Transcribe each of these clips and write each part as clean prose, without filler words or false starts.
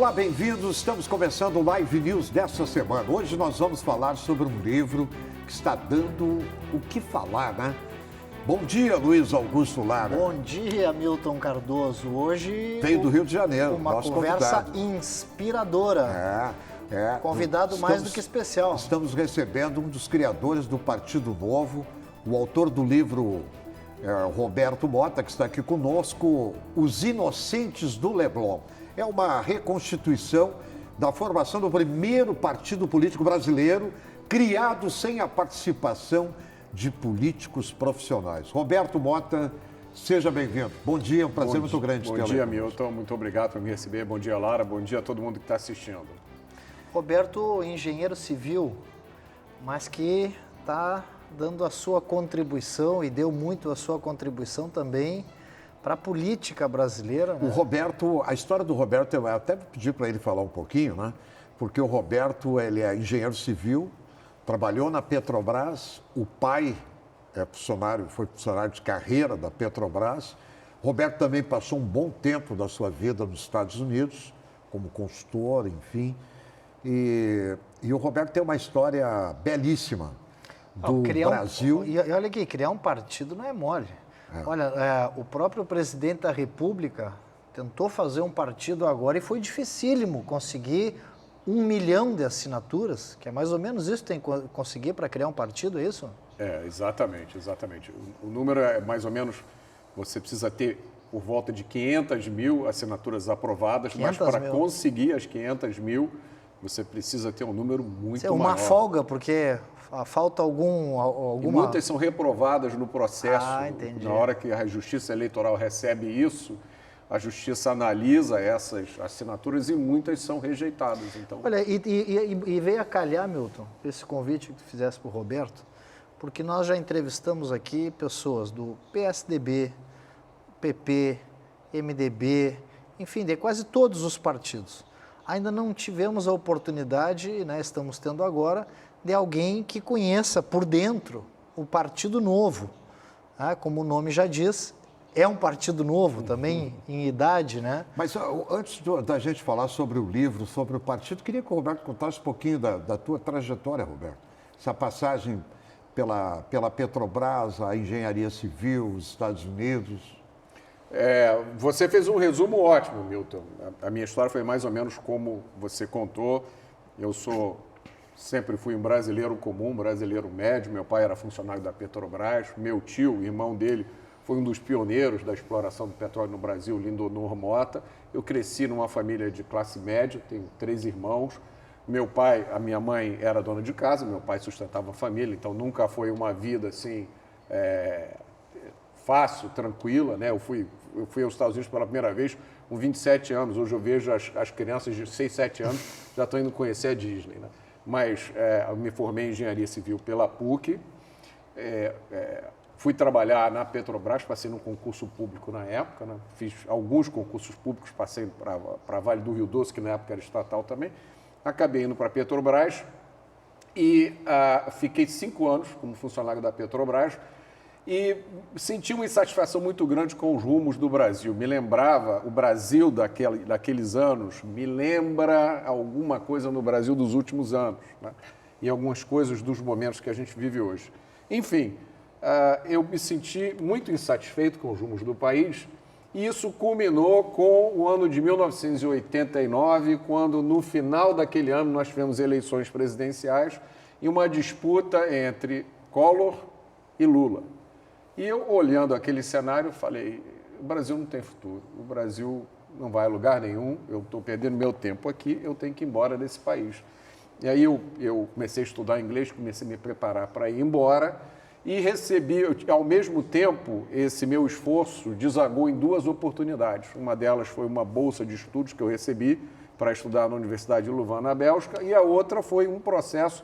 Olá, bem-vindos. Estamos começando o Live News desta semana. Hoje nós vamos falar sobre um livro que está dando o que falar, né? Bom dia, Luiz Augusto Lara. Bom dia, Milton Cardoso. Hoje... Veio do Rio de Janeiro, uma nosso conversa convidado. Inspiradora. Convidado mais do que especial. Estamos recebendo um dos criadores do Partido Novo, o autor do livro Roberto Mota, que está aqui conosco, Os Inocentes do Leblon. É uma reconstituição da formação do primeiro partido político brasileiro, criado sem a participação de políticos profissionais. Roberto Mota, seja bem-vindo. Bom dia, é um prazer muito grande tê-lo. Bom dia, Milton. Muito obrigado por me receber. Bom dia, Lara. Bom dia a todo mundo que está assistindo. Roberto, engenheiro civil, mas que está dando a sua contribuição e deu muito a sua contribuição também para a política brasileira. Né? O Roberto, a história do Roberto, eu até pedi para ele falar um pouquinho, né? Porque o Roberto, ele é engenheiro civil, trabalhou na Petrobras, o pai foi funcionário de carreira da Petrobras. Roberto também passou um bom tempo da sua vida nos Estados Unidos, como consultor, enfim. E o Roberto tem uma história belíssima do Brasil. E olha aqui, criar um partido não é mole. Olha, o próprio presidente da República tentou fazer um partido agora e foi dificílimo conseguir 1 milhão de assinaturas, que é mais ou menos isso que tem que conseguir para criar um partido, é isso? Exatamente. O número é mais ou menos, você precisa ter por volta de 500 mil assinaturas aprovadas, mas para conseguir as 500 mil, você precisa ter um número muito maior. Uma folga, porque falta alguma... E muitas são reprovadas no processo. Entendi. Na hora que a Justiça Eleitoral recebe isso, a Justiça analisa essas assinaturas e muitas são rejeitadas. Então... Olha, e veio a calhar, Milton, esse convite que tu fizesse para o Roberto, porque nós já entrevistamos aqui pessoas do PSDB, PP, MDB, enfim, de quase todos os partidos. Ainda não tivemos a oportunidade, né, estamos tendo agora, de alguém que conheça por dentro o Partido Novo. Como o nome já diz, é um partido novo também em idade, né? Mas antes da gente falar sobre o livro, sobre o partido, queria que o Roberto contasse um pouquinho da tua trajetória, Roberto. Essa passagem pela Petrobras, a engenharia civil, os Estados Unidos. Você fez um resumo ótimo, Milton. A minha história foi mais ou menos como você contou. Eu sempre fui um brasileiro comum, um brasileiro médio. Meu pai era funcionário da Petrobras. Meu tio, irmão dele, foi um dos pioneiros da exploração do petróleo no Brasil, Lindonor Mota. Eu cresci numa família de classe média, tenho 3 irmãos. A minha mãe era dona de casa, meu pai sustentava a família, então nunca foi uma vida assim fácil, tranquila, né? Eu fui aos Estados Unidos pela primeira vez com 27 anos. Hoje eu vejo as crianças de 6, 7 anos já estão indo conhecer a Disney, né? Mas eu me formei em engenharia civil pela PUC, fui trabalhar na Petrobras, passei no concurso público na época, né? Fiz alguns concursos públicos, passei para Vale do Rio Doce, que na época era estatal também, acabei indo para a Petrobras e fiquei 5 anos como funcionário da Petrobras e senti uma insatisfação muito grande com os rumos do Brasil. Me lembrava, o Brasil daqueles anos, me lembra alguma coisa no Brasil dos últimos anos, né? E algumas coisas dos momentos que a gente vive hoje. Enfim, eu me senti muito insatisfeito com os rumos do país e isso culminou com o ano de 1989, quando no final daquele ano nós tivemos eleições presidenciais e uma disputa entre Collor e Lula. E eu, olhando aquele cenário, falei, o Brasil não tem futuro, o Brasil não vai a lugar nenhum, eu estou perdendo meu tempo aqui, eu tenho que ir embora desse país. E aí eu comecei a estudar inglês, comecei a me preparar para ir embora e recebi, ao mesmo tempo, esse meu esforço desagou em 2 oportunidades. Uma delas foi uma bolsa de estudos que eu recebi para estudar na Universidade de Louvain, na Bélgica, e a outra foi um processo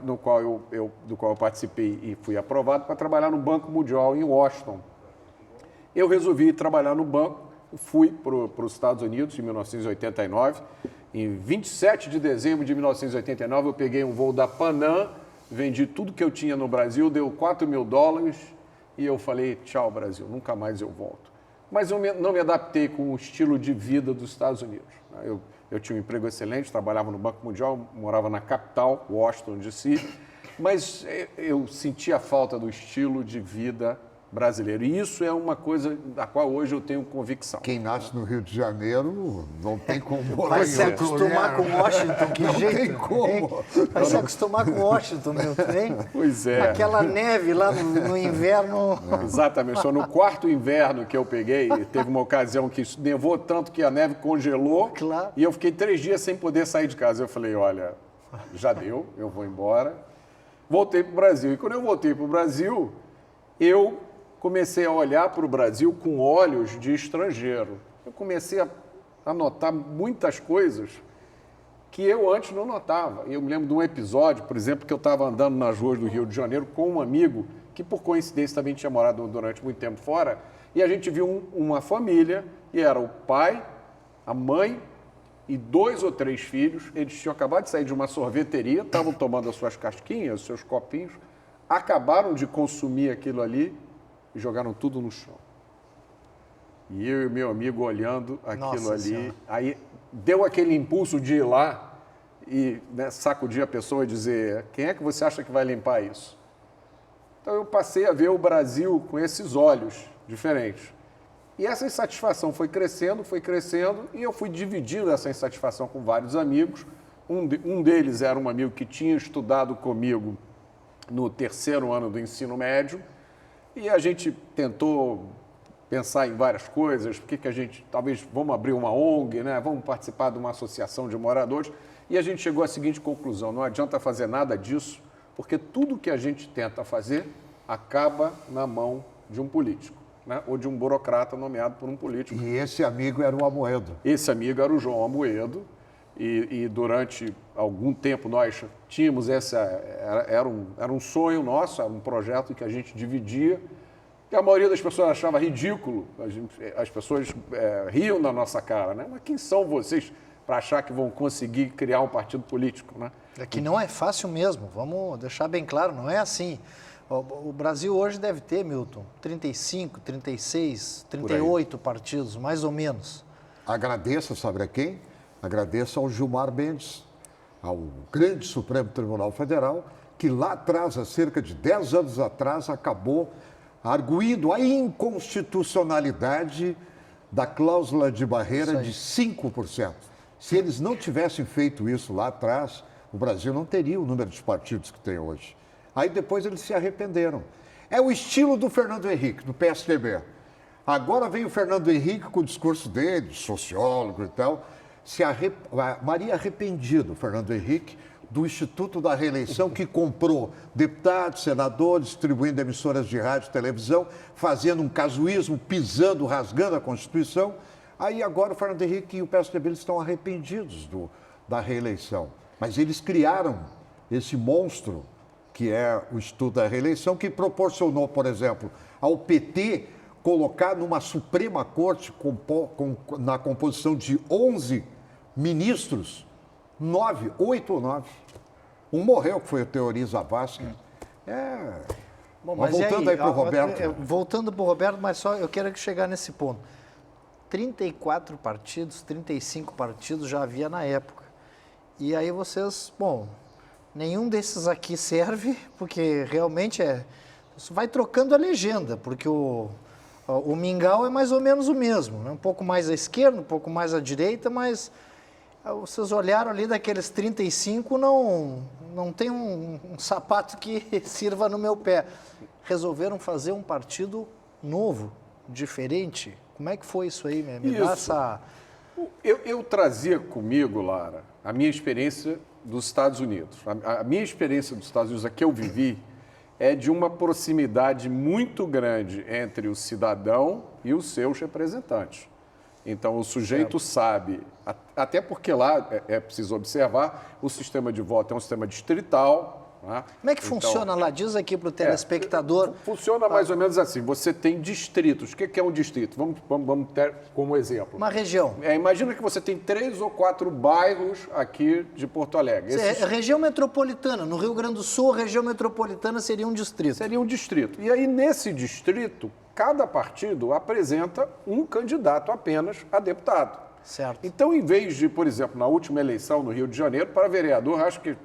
do qual eu participei e fui aprovado para trabalhar no Banco Mundial em Washington. Eu resolvi trabalhar no banco, fui para os Estados Unidos em 1989. Em 27 de dezembro de 1989, eu peguei um voo da Panam, vendi tudo que eu tinha no Brasil, deu $4 mil e eu falei, tchau Brasil, nunca mais eu volto. Mas eu não me adaptei com o estilo de vida dos Estados Unidos. Eu Eu tinha um emprego excelente, trabalhava no Banco Mundial, morava na capital, Washington, D.C., mas eu sentia falta do estilo de vida brasileiro. E isso é uma coisa da qual hoje eu tenho convicção. Quem nasce no Rio de Janeiro não tem como morar Vai em se outro acostumar lugar. com Washington, que Não jeito. tem como. Hein? Vai se acostumar com Washington, meu trem. Pois é. Aquela neve lá no inverno. Exatamente. Só no quarto inverno que eu peguei, teve uma ocasião que nevou tanto que a neve congelou. Claro. E eu fiquei 3 dias sem poder sair de casa. Eu falei, olha, já deu, eu vou embora. Voltei para o Brasil. E quando eu voltei para o Brasil, eu comecei a olhar para o Brasil com olhos de estrangeiro. Eu comecei a notar muitas coisas que eu antes não notava. Eu me lembro de um episódio, por exemplo, que eu estava andando nas ruas do Rio de Janeiro com um amigo que, por coincidência, também tinha morado durante muito tempo fora, e a gente viu uma família, e era o pai, a mãe e 2 ou 3 filhos. Eles tinham acabado de sair de uma sorveteria, estavam tomando as suas casquinhas, os seus copinhos, acabaram de consumir aquilo ali e jogaram tudo no chão. E eu e meu amigo olhando aquilo Nossa ali, Senhora. aí deu aquele impulso de ir lá e, né, sacudir a pessoa e dizer, quem é que você acha que vai limpar isso? Então eu passei a ver o Brasil com esses olhos diferentes. E essa insatisfação foi crescendo, e eu fui dividindo essa insatisfação com vários amigos. Um deles era um amigo que tinha estudado comigo no 3º ano do ensino médio, e a gente tentou pensar em várias coisas, por que a gente, talvez, vamos abrir uma ONG, né? Vamos participar de uma associação de moradores, e a gente chegou à seguinte conclusão, não adianta fazer nada disso, porque tudo que a gente tenta fazer acaba na mão de um político, né? Ou de um burocrata nomeado por um político. E esse amigo era o Amoedo. Esse amigo era o João Amoedo, e durante algum tempo nós tínhamos era um sonho nosso, era um projeto que a gente dividia, que a maioria das pessoas achava ridículo, as pessoas riam da nossa cara, né? Mas quem são vocês para achar que vão conseguir criar um partido político, né? É que não é fácil mesmo, vamos deixar bem claro, não é assim. O Brasil hoje deve ter, Milton, 35, 36, 38 partidos, mais ou menos. Agradeço, sabe a quem? Agradeço ao Gilmar Mendes, ao grande Supremo Tribunal Federal, que lá atrás, há cerca de 10 anos atrás, acabou arguindo a inconstitucionalidade da cláusula de barreira de 5%. Se eles não tivessem feito isso lá atrás, o Brasil não teria o número de partidos que tem hoje. Aí depois eles se arrependeram. É o estilo do Fernando Henrique, do PSDB. Agora vem o Fernando Henrique com o discurso dele, sociólogo e tal, Maria arrependido, Fernando Henrique, do Instituto da Reeleição, que comprou deputados, senadores, distribuindo emissoras de rádio e televisão, fazendo um casuísmo, pisando, rasgando a Constituição. Aí agora o Fernando Henrique e o PSDB eles estão arrependidos da reeleição. Mas eles criaram esse monstro, que é o Instituto da Reeleição, que proporcionou, por exemplo, ao PT colocar numa Suprema Corte na composição de 11 ministros, 8 ou 9. Um morreu, que foi o Teori Zavascki. Bom, mas voltando aí para o Roberto. Voltando para o Roberto, mas só eu quero chegar nesse ponto. 34 partidos, 35 partidos já havia na época. E aí vocês, bom, nenhum desses aqui serve, porque realmente isso vai trocando a legenda, porque o Mingau é mais ou menos o mesmo, né? Um pouco mais à esquerda, um pouco mais à direita, mas vocês olharam ali daqueles 35, não tem um sapato que sirva no meu pé. Resolveram fazer um partido novo, diferente. Como é que foi isso aí? Me dá essa... Eu trazia comigo, Lara, a minha experiência dos Estados Unidos. A minha experiência dos Estados Unidos, a que eu vivi, é de uma proximidade muito grande entre o cidadão e os seus representantes. Então, o sujeito sabe, até porque lá, é preciso observar, o sistema de voto é um sistema distrital. Né? Como é que funciona lá? Diz aqui para o telespectador. Funciona mais ou menos assim, você tem distritos. O que é um distrito? Vamos ter como exemplo. Uma região. Imagina que você tem 3 ou 4 bairros aqui de Porto Alegre. Região metropolitana. No Rio Grande do Sul, a região metropolitana seria um distrito. Seria um distrito. E aí, nesse distrito, cada partido apresenta um candidato apenas a deputado. Certo. Então, em vez de, por exemplo, na última eleição no Rio de Janeiro, para vereador, acho que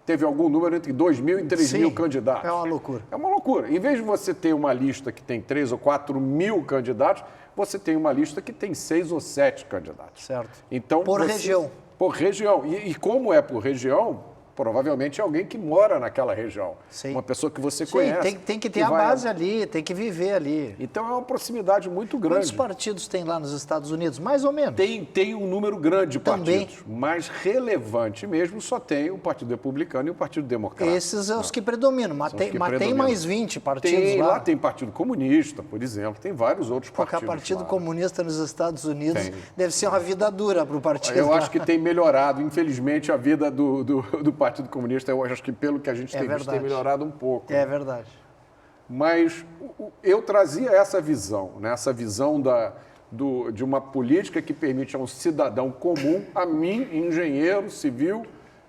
teve algum número entre 2 mil e 3 mil candidatos. É uma loucura. É uma loucura. Em vez de você ter uma lista que tem 3 ou 4 mil candidatos, você tem uma lista que tem 6 ou 7 candidatos. Certo. Então, Por região. Por região. E como é por região, provavelmente é alguém que mora naquela região. Sim. Uma pessoa que você Sim, conhece. tem que ter a base ali, tem que viver ali. Então é uma proximidade muito grande. Quantos partidos tem lá nos Estados Unidos? Mais ou menos. Tem um número grande de Também. partidos, mas relevante mesmo só tem o Partido Republicano e o Partido Democrata. Esses são os que predominam, mas, São os que tem predominam. mais 20 partidos Tem, lá. lá tem Partido Comunista, por exemplo, tem vários outros Porque partidos. o Partido lá. Comunista nos Estados Unidos Tem. deve ser uma vida dura para o partido. Eu lá. acho que tem melhorado, infelizmente, a vida do Partido Comunista. Eu acho que, pelo que a gente tem visto, tem melhorado um pouco. É verdade. Mas eu trazia essa visão, né? Essa visão de uma política que permite a um cidadão comum, a mim, engenheiro civil,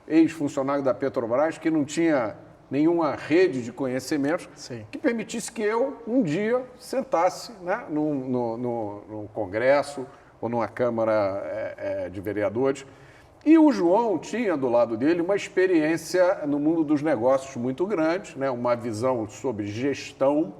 ex-funcionário da Petrobras, que não tinha nenhuma rede de conhecimentos, Sim. que permitisse que eu, um dia, sentasse, né, num Congresso ou numa Câmara de Vereadores. E o João tinha do lado dele uma experiência no mundo dos negócios muito grande, né, uma visão sobre gestão.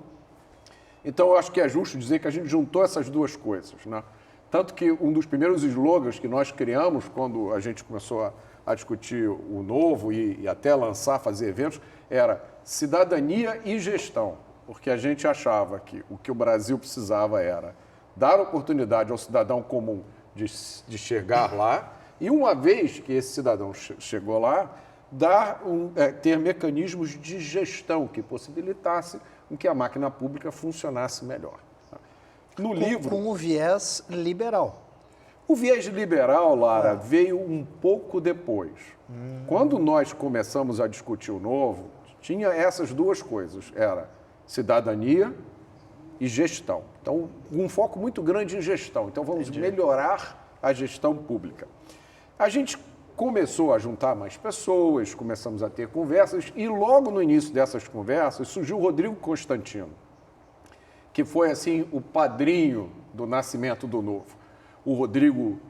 Então, eu acho que é justo dizer que a gente juntou essas duas coisas, né? Tanto que um dos primeiros slogans que nós criamos quando a gente começou a discutir o novo e até lançar, fazer eventos, era cidadania e gestão. Porque a gente achava que o que o Brasil precisava era dar oportunidade ao cidadão comum de chegar lá e, uma vez que esse cidadão chegou lá, ter mecanismos de gestão que possibilitasse que a máquina pública funcionasse melhor. No livro... Com o viés liberal. O viés liberal, Lara, veio um pouco depois. Quando nós começamos a discutir o novo, tinha essas duas coisas. Era cidadania e gestão. Então, um foco muito grande em gestão. Então, vamos melhorar a gestão pública. A gente começou a juntar mais pessoas, começamos a ter conversas e logo no início dessas conversas surgiu o Rodrigo Constantino, que foi assim o padrinho do nascimento do Novo. O Rodrigo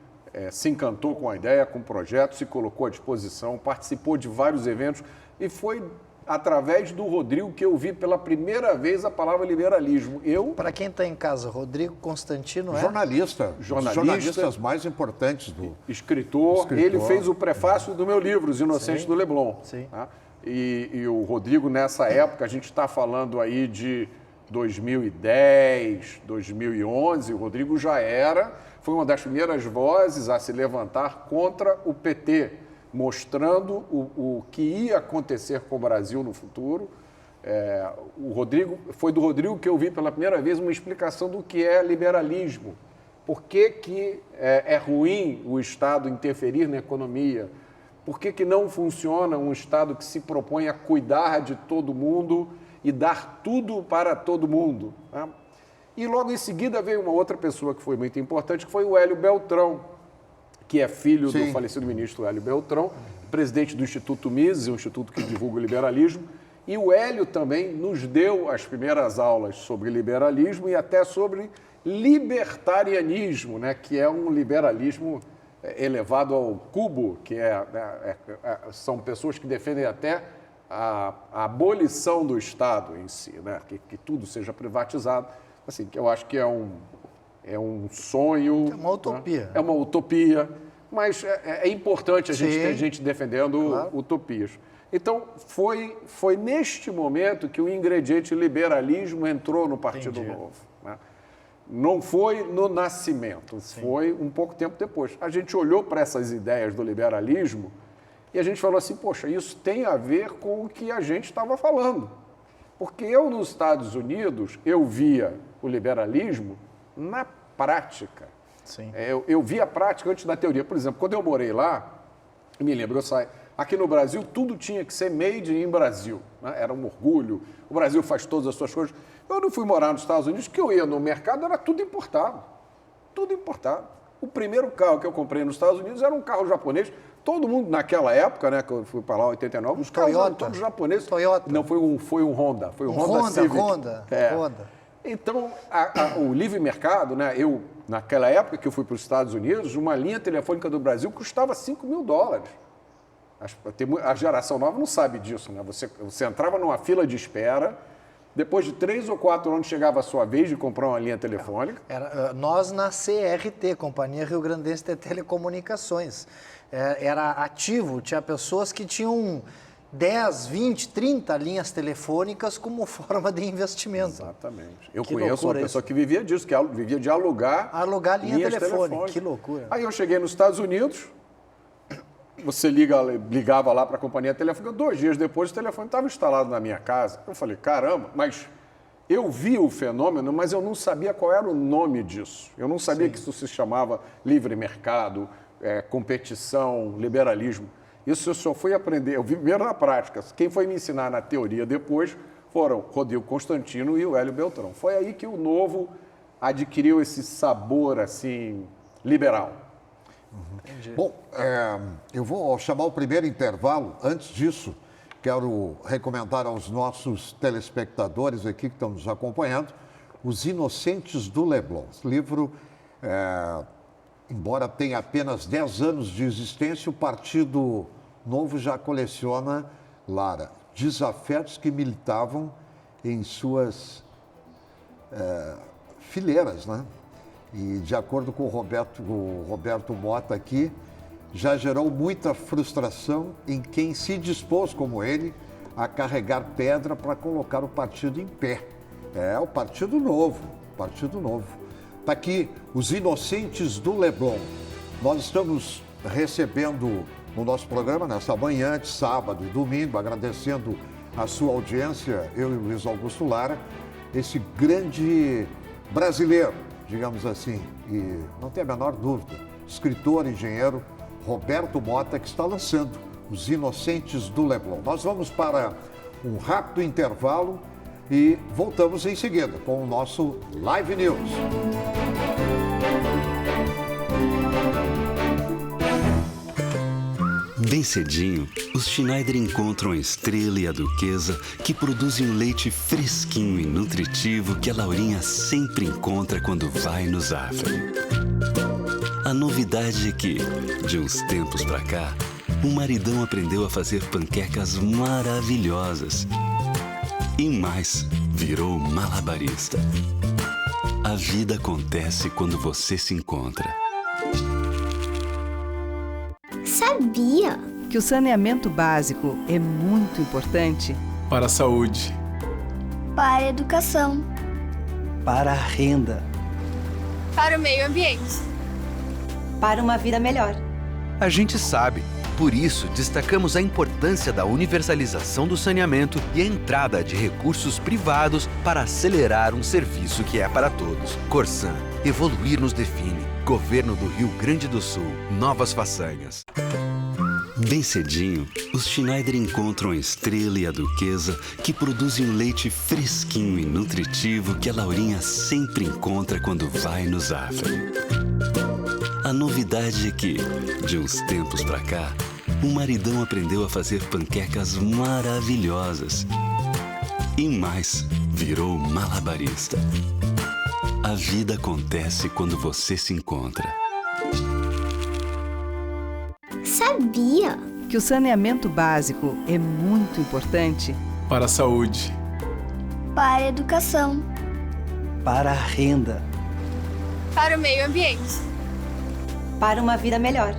se encantou com a ideia, com o projeto, se colocou à disposição, participou de vários eventos e foi através do Rodrigo que eu vi pela primeira vez a palavra liberalismo. Para quem está em casa, Rodrigo Constantino é... Jornalista. Um dos jornalistas mais importantes do... Escritor. Ele fez o prefácio do meu livro, Os Inocentes do Leblon. Sim. Tá? E o Rodrigo, nessa época, a gente está falando aí de 2010, 2011, o Rodrigo foi uma das primeiras vozes a se levantar contra o PT, mostrando o que ia acontecer com o Brasil no futuro. Foi do Rodrigo que eu vi pela primeira vez uma explicação do que é liberalismo. Por que é ruim o Estado interferir na economia? Por que não funciona um Estado que se propõe a cuidar de todo mundo e dar tudo para todo mundo? Né? E logo em seguida veio uma outra pessoa que foi muito importante, que foi o Hélio Beltrão, que é filho do falecido ministro Hélio Beltrão, presidente do Instituto Mises, um instituto que divulga o liberalismo. E o Hélio também nos deu as primeiras aulas sobre liberalismo e até sobre libertarianismo, né, que é um liberalismo elevado ao cubo, que são pessoas que defendem até a abolição do Estado em si, né, que tudo seja privatizado. Assim, que eu acho que é um sonho. É uma utopia. Né? É uma utopia, mas é importante a gente ter gente defendendo utopias. Então, foi neste momento que o ingrediente liberalismo entrou no Partido Novo. Né? Não foi no nascimento, foi um pouco tempo depois. A gente olhou para essas ideias do liberalismo e a gente falou assim, poxa, isso tem a ver com o que a gente estava falando. Porque eu, nos Estados Unidos, eu via o liberalismo na prática. Sim. Eu via a prática antes da teoria. Por exemplo, quando eu morei lá, eu me lembro, aqui no Brasil, tudo tinha que ser made in Brasil. Né? Era um orgulho. O Brasil faz todas as suas coisas. Eu não fui morar nos Estados Unidos, que eu ia no mercado, era tudo importado. Tudo importado. O primeiro carro que eu comprei nos Estados Unidos era um carro japonês. Todo mundo naquela época, né, que eu fui para lá em 89, os carros eram todos japoneses. Toyota. Não, foi um Honda. Foi um Honda Civic. Honda. Então, o livre mercado, né? Naquela época que eu fui para os Estados Unidos, uma linha telefônica do Brasil custava $5.000. A geração nova não sabe disso, né? Você entrava numa fila de espera, depois de 3 ou 4 anos chegava a sua vez de comprar uma linha telefônica. Nós na CRT, Companhia Rio Grandense de Telecomunicações, era ativo, tinha pessoas que tinham 10, 20, 30 linhas telefônicas como forma de investimento. Exatamente. Eu Que conheço uma pessoa que vivia disso, que vivia de alugar linha telefônica. telefônicas. Que loucura. Aí eu cheguei nos Estados Unidos, você ligava lá para a companhia telefônica, 2 dias depois o telefone estava instalado na minha casa. Eu falei, caramba, mas eu vi o fenômeno, mas eu não sabia qual era o nome disso. Eu não sabia que isso se chamava livre mercado, competição, liberalismo. Isso eu só fui aprender, eu vi primeiro na prática. Quem foi me ensinar na teoria depois foram Rodrigo Constantino e o Hélio Beltrão. Foi aí que o Novo adquiriu esse sabor, assim, liberal. Bom, eu vou chamar o primeiro intervalo. Antes disso, quero recomendar aos nossos telespectadores aqui que estão nos acompanhando Os Inocentes do Leblon. Esse livro, embora tenha apenas 10 anos de existência, o Partido Novo já coleciona, Lara, desafetos que militavam em suas fileiras, né? E, de acordo com o Roberto Mota aqui, já gerou muita frustração em quem se dispôs, como ele, a carregar pedra para colocar o partido em pé. É o Partido Novo, Partido Novo. Está aqui, Os Inocentes do Leblon. Nós estamos recebendo no nosso programa, nessa manhã de sábado e domingo, agradecendo a sua audiência, eu e o Luiz Augusto Lara, esse grande brasileiro, digamos assim, e não tem a menor dúvida, escritor, engenheiro, Roberto Mota, que está lançando Os Inocentes do Leblon. Nós vamos para um rápido intervalo e voltamos em seguida com o nosso Live News. Bem cedinho, os Schneider encontram a Estrela e a Duquesa, que produzem um leite fresquinho e nutritivo que a Laurinha sempre encontra quando vai no Zafari. A novidade é que, de uns tempos pra cá, o maridão aprendeu a fazer panquecas maravilhosas. E mais, virou malabarista. A vida acontece quando você se encontra. Sabia que o saneamento básico é muito importante para a saúde, para a educação, Para a renda, para o meio ambiente, para uma vida melhor. A gente sabe. Por isso, destacamos a importância da universalização do saneamento e a entrada de recursos privados para acelerar um serviço que é para todos. Corsan, evoluir nos define. Governo do Rio Grande do Sul, novas façanhas. Bem cedinho, os Schneider encontram a Estrela e a Duquesa, que produzem um leite fresquinho e nutritivo que a Laurinha sempre encontra quando vai no Zafari. A novidade é que, de uns tempos pra cá, o maridão aprendeu a fazer panquecas maravilhosas. E mais, virou malabarista. A vida acontece quando você se encontra. sabia que o saneamento básico é muito importante para a saúde, para a educação, para a renda, para o meio ambiente, para uma vida melhor.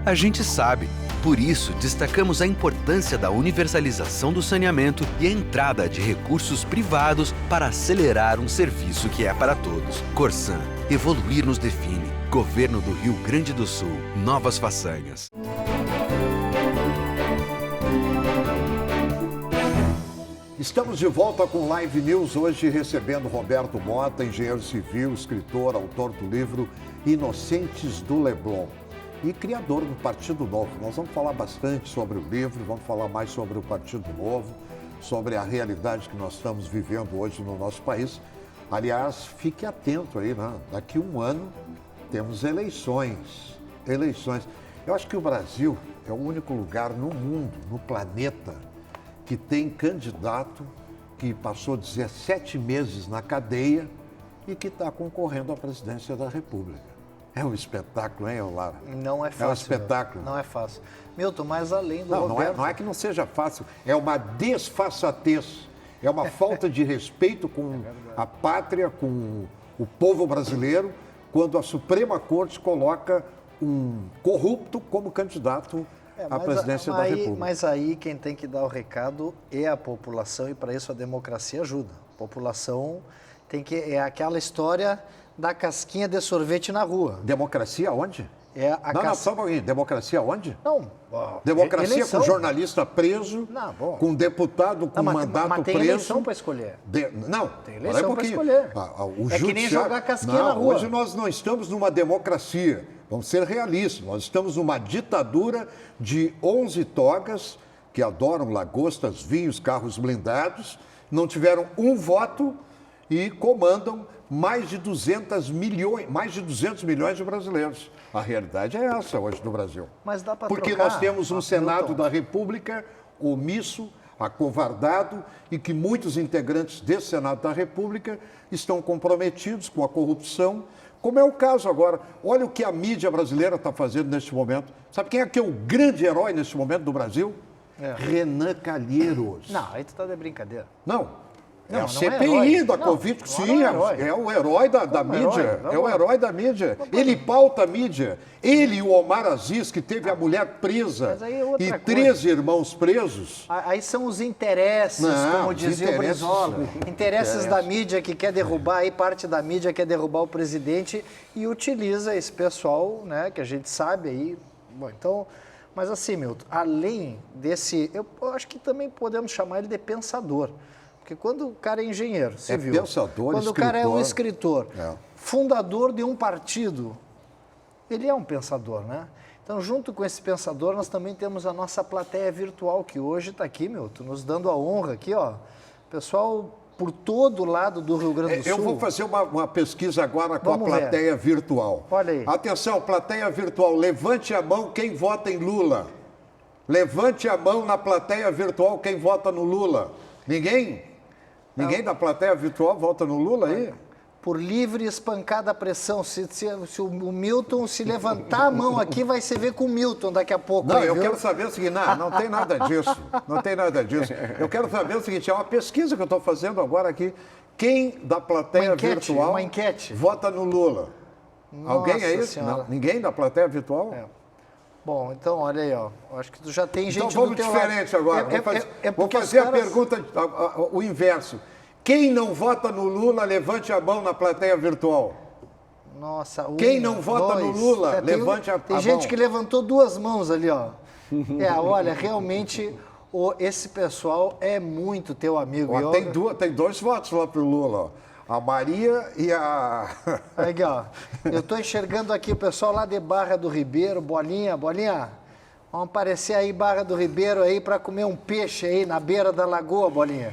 A gente sabe. Por isso, destacamos a importância da universalização do saneamento e a entrada de recursos privados para acelerar um serviço que é para todos. Corsan, evoluir nos define. Governo do Rio Grande do Sul, novas façanhas. Estamos de volta com Live News, hoje recebendo Roberto Mota, engenheiro civil, escritor, autor do livro Inocentes do Leblon e criador do Partido Novo. Nós vamos falar bastante sobre o livro, vamos falar mais sobre o Partido Novo, sobre a realidade que nós estamos vivendo hoje no nosso país. Aliás, fique atento aí, né? Daqui a um ano temos eleições. Eu acho que o Brasil é o único lugar no mundo, no planeta, que tem candidato que passou 17 meses na cadeia e que está concorrendo à presidência da República. É um espetáculo, hein, Lara? Não é fácil. É um espetáculo. Não é fácil. Milton, mas além do Não, Roberto... não é que não seja fácil, é uma desfaçatez, é uma falta de respeito com a pátria, com o povo brasileiro, quando a Suprema Corte coloca um corrupto como candidato à presidência da República. Mas aí quem tem que dar o recado é a população e para isso a democracia ajuda. A população tem que... É aquela história da casquinha de sorvete na rua. Democracia onde? Não, só um pouquinho. Democracia onde? Não. Democracia eleição. Com jornalista preso, com deputado com mandato mas tem preso. eleição para escolher. Não, tem eleição para escolher. Que nem jogar casquinha na rua. Hoje nós não estamos numa democracia. Vamos ser realistas. Nós estamos numa ditadura de 11 togas que adoram lagostas, vinhos, carros blindados, não tiveram um voto e comandam mais de 200 milhões de brasileiros. A realidade é essa hoje no Brasil. Mas dá para Porque nós temos um Senado da República omisso, acovardado e que muitos integrantes desse Senado da República estão comprometidos com a corrupção, como é o caso agora. Olha o que a mídia brasileira está fazendo neste momento. Sabe quem é que é o grande herói neste momento do Brasil? Renan Calheiros. Não, aí tu tá de brincadeira. Não. É a não CPI é da Covid, sim, é o herói da mídia. É o herói da mídia. Ele pauta a mídia. Ele e o Omar Aziz, que teve a mulher presa e 13 irmãos presos. Aí são os interesses, como dizia o Brizola. Interesses da mídia que quer derrubar, aí parte da mídia quer derrubar o presidente e utiliza esse pessoal, né, que a gente sabe aí. Bom, então, mas assim, Milton, além desse, eu acho que também podemos chamar ele de pensador. Porque quando o cara é engenheiro civil, pensador, quando o cara é um escritor, fundador de um partido, ele é um pensador, né? Então, junto com esse pensador, nós também temos a nossa plateia virtual, que hoje está aqui, Milton, nos dando a honra aqui, ó. Pessoal por todo lado do Rio Grande do Sul. Eu vou fazer uma pesquisa agora com a plateia virtual. Olha aí. Atenção, plateia virtual, levante a mão quem vota em Lula. Levante a mão na plateia virtual quem vota no Lula. Ninguém? Ninguém da plateia virtual vota no Lula aí? Por livre e espancada pressão. Se o Milton se levantar a mão aqui, vai se ver com o Milton daqui a pouco. Não, aí, eu viu? quero saber o seguinte, não tem nada disso. Não tem nada disso. Eu quero saber o seguinte, é uma pesquisa que eu estou fazendo agora aqui. Quem da plateia virtual vota no Lula? Nossa Alguém é isso? Senhora. Não, ninguém da plateia virtual? Bom, então, olha aí, ó. Acho que tu já tem gente então, do teu diferente lado. agora. Vou fazer a pergunta, o inverso. Quem não vota no Lula, levante a mão na plateia virtual. Nossa, quem não vota no Lula, levante a mão. Tem gente que levantou duas mãos ali, ó. Olha, realmente, esse pessoal é muito teu amigo. Tem dois votos lá pro Lula, ó. A Maria e a... Aqui, ó. Eu estou enxergando aqui o pessoal lá de Barra do Ribeiro. Bolinha. Vamos aparecer aí, Barra do Ribeiro, aí, para comer um peixe aí na beira da lagoa, Bolinha.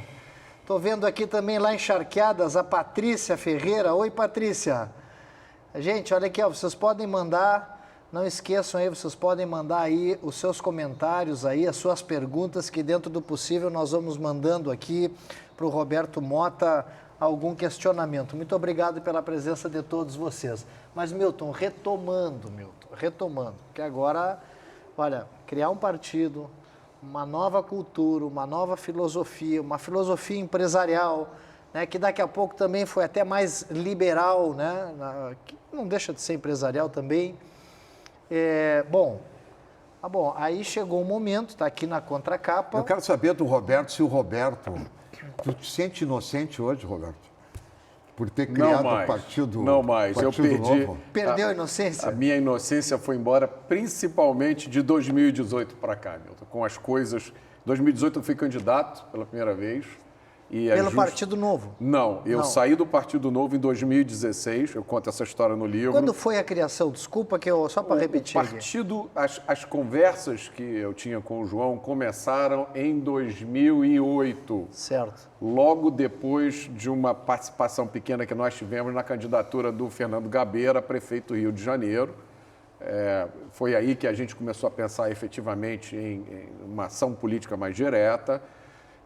Estou vendo aqui também lá em Charqueadas a Patrícia Ferreira. Oi, Patrícia. Gente, olha aqui, ó. Vocês podem mandar... Não esqueçam aí, vocês podem mandar aí os seus comentários aí, as suas perguntas, que dentro do possível nós vamos mandando aqui para o Roberto Mota algum questionamento. Muito obrigado pela presença de todos vocês. Mas, Milton, retomando, que agora, olha, criar um partido, uma nova cultura, uma nova filosofia, uma filosofia empresarial, né, que daqui a pouco também foi até mais liberal, né, que não deixa de ser empresarial também. Bom, aí chegou um momento, está aqui na contracapa. Eu quero saber do Roberto, se o Roberto... Tu te sente inocente hoje, Roberto? Por ter criado o partido Não mais, eu perdi. Novo? Perdeu a inocência? A minha inocência foi embora principalmente de 2018 para cá, Milton. Com as coisas... 2018 eu fui candidato pela primeira vez. Pelo Partido Novo? Não, eu saí do Partido Novo em 2016, eu conto essa história no livro. Quando foi a criação? Desculpa, só para repetir. O partido, as conversas que eu tinha com o João começaram em 2008. Certo. Logo depois de uma participação pequena que nós tivemos na candidatura do Fernando Gabeira, prefeito do Rio de Janeiro. Foi aí que a gente começou a pensar efetivamente em uma ação política mais direta.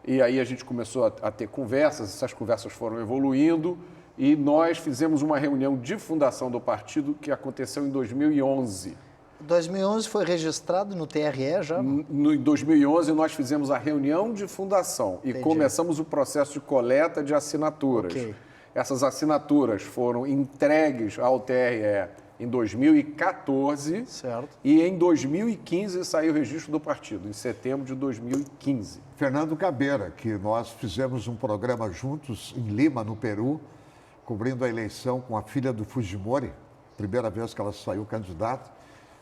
E aí a gente começou a ter conversas, essas conversas foram evoluindo e nós fizemos uma reunião de fundação do partido que aconteceu em 2011. 2011 foi registrado no TRE já? Em 2011 nós fizemos a reunião de fundação e começamos o processo de coleta de assinaturas. Ok. Essas assinaturas foram entregues ao TRE em 2014 Certo. e em 2015 saiu o registro do partido, em setembro de 2015. Fernando Gabeira, que nós fizemos um programa juntos em Lima, no Peru, cobrindo a eleição com a filha do Fujimori, primeira vez que ela saiu candidata.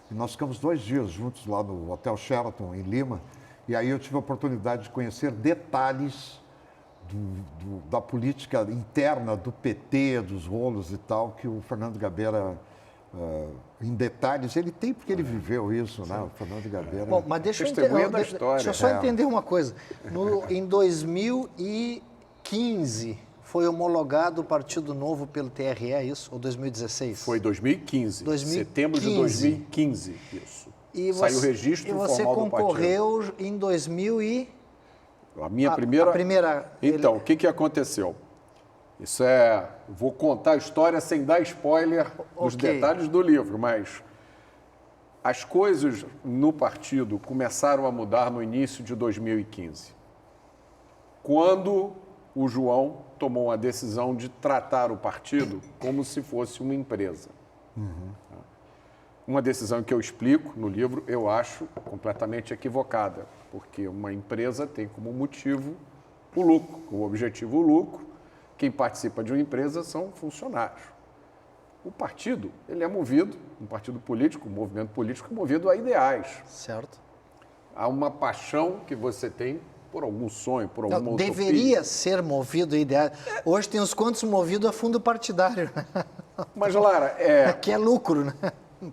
E nós ficamos 2 dias juntos lá no Hotel Sheraton, em Lima. E aí eu tive a oportunidade de conhecer detalhes da política interna do PT, dos rolos e tal, que o Fernando Gabeira, em detalhes, ele tem porque ele viveu isso, né? O Fernando Gabeira. Bom, mas deixa eu Testemunha da história. Deixa eu só entender uma coisa. Em 2015 foi homologado o Partido Novo pelo TRE, é isso? Ou 2016? Foi 2015, setembro de 2015, isso. E saiu o registro formal do partido. E você concorreu em 2000 e... A minha primeira... A primeira... Então, o que aconteceu? Vou contar a história sem dar spoiler dos detalhes do livro, mas as coisas no partido começaram a mudar no início de 2015, quando o João tomou a decisão de tratar o partido como se fosse uma empresa. Uma decisão que eu explico no livro, eu acho completamente equivocada, porque uma empresa tem como motivo o lucro, como objetivo o lucro. Quem participa de uma empresa são funcionários. O partido, ele é movido, um partido político, um movimento político é movido a ideais. Certo. Há uma paixão que você tem por algum sonho, por alguma utopia. Deveria ser movido a ideais. Hoje tem uns quantos movidos a fundo partidário. Mas, Lara, que é lucro, né?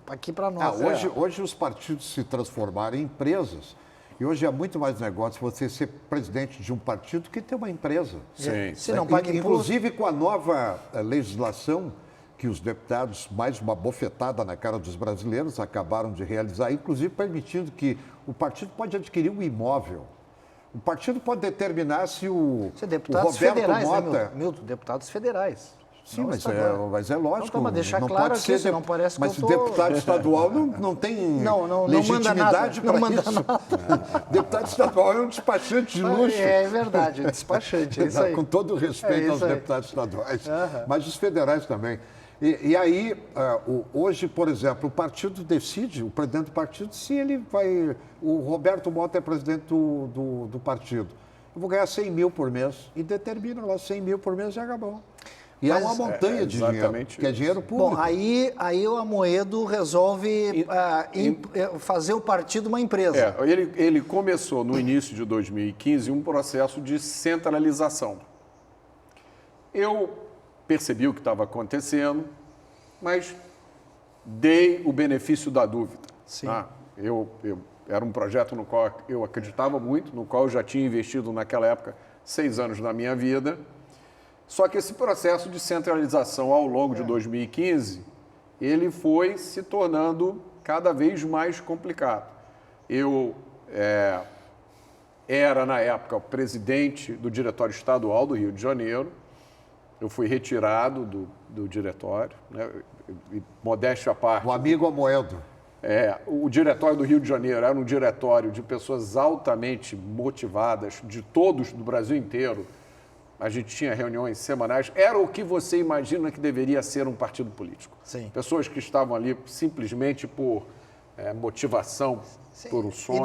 Aqui para nós. Hoje os partidos se transformaram em empresas. E hoje é muito mais negócio você ser presidente de um partido que ter uma empresa. Sim. Se não paga imposto. Inclusive com a nova legislação que os deputados, mais uma bofetada na cara dos brasileiros, acabaram de realizar, inclusive permitindo que o partido pode adquirir um imóvel. O partido pode determinar se o deputados Roberto federais, Mota... né, Milton? Deputados federais. Sim, mas é lógico. Não, mas deixar não claro pode aqui, ser senão parece que mas eu o deputado estadual não tem legitimidade para isso. Deputado estadual é um despachante de luxo. É verdade, despachante, é isso aí. Com todo o respeito aos deputados estaduais, mas os federais também. E aí, hoje, por exemplo, o partido decide, o presidente do partido, se ele vai... O Roberto Mota é presidente do partido. Eu vou ganhar 100 mil por mês. E determina lá 100 mil por mês e acabou. E é uma montanha de dinheiro, que é dinheiro público. Bom, aí o Amoedo resolve fazer o partido uma empresa. Ele começou, no início de 2015, um processo de centralização. Eu percebi o que estava acontecendo, mas dei o benefício da dúvida. Sim. Era um projeto no qual eu acreditava muito, no qual eu já tinha investido naquela época 6 anos da minha vida. Só que esse processo de centralização ao longo de 2015, ele foi se tornando cada vez mais complicado. Eu era, na época, o presidente do Diretório Estadual do Rio de Janeiro. Eu fui retirado do diretório, né? Modéstia à parte. O amigo Amoedo. O Diretório do Rio de Janeiro era um diretório de pessoas altamente motivadas, de todos do Brasil inteiro. A gente tinha reuniões semanais. Era o que você imagina que deveria ser um partido político. Sim. Pessoas que estavam ali simplesmente por motivação, sim, por um sonho.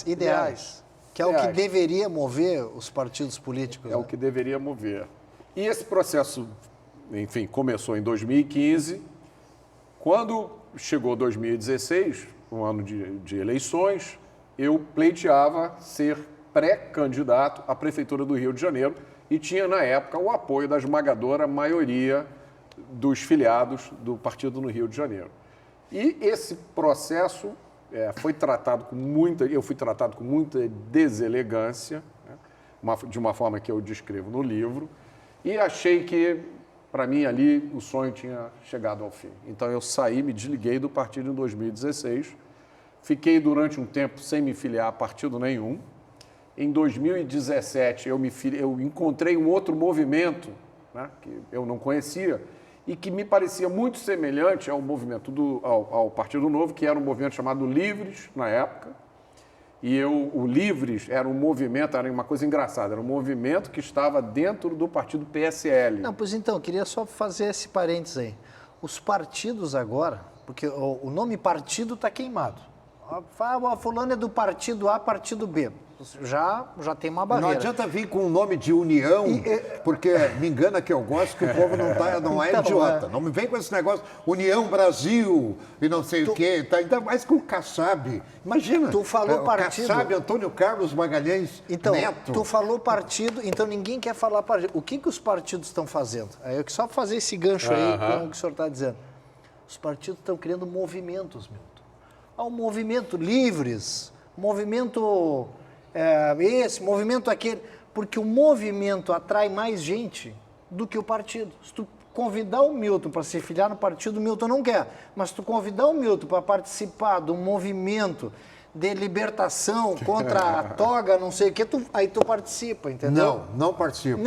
Ideais. Que é o que deveria mover os partidos políticos. É o que deveria mover. E esse processo, enfim, começou em 2015. Quando chegou 2016, um ano de eleições, eu pleiteava ser pré-candidato à Prefeitura do Rio de Janeiro e tinha, na época, o apoio da esmagadora maioria dos filiados do partido no Rio de Janeiro. E esse processo foi tratado com muita deselegância, né, de uma forma que eu descrevo no livro, e achei que, para mim, ali o sonho tinha chegado ao fim. Então, eu saí, me desliguei do partido em 2016, fiquei durante um tempo sem me filiar a partido nenhum, em 2017, eu encontrei um outro movimento, né, que eu não conhecia e que me parecia muito semelhante ao movimento ao Partido Novo, que era um movimento chamado Livres, na época. E o Livres era um movimento, era uma coisa engraçada, era um movimento que estava dentro do partido PSL. Não, pois então, eu queria só fazer esse parênteses aí. Os partidos agora, porque o nome partido está queimado. Fulano é do partido A, partido B. Já tem uma barreira. Não adianta vir com o nome de União, porque me engana que eu gosto que o povo não é Então, idiota. Não me vem com esse negócio, União Brasil e não sei o quê. Tá, ainda mais com o Kassab. Imagina. Tu falou partido. Kassab, Antônio Carlos Magalhães Neto. Tu falou partido, então ninguém quer falar partido. O que os partidos estão fazendo? Eu só fazer esse gancho aí com o que o senhor está dizendo. Os partidos estão criando movimentos, Milton. Há um movimento Livres, movimento esse, movimento aquele, porque o movimento atrai mais gente do que o partido. Se tu convidar o Milton para se filiar no partido, o Milton não quer. Mas se tu convidar o Milton para participar de um movimento de libertação contra a toga, não sei o que, aí tu participa, entendeu? Não participo.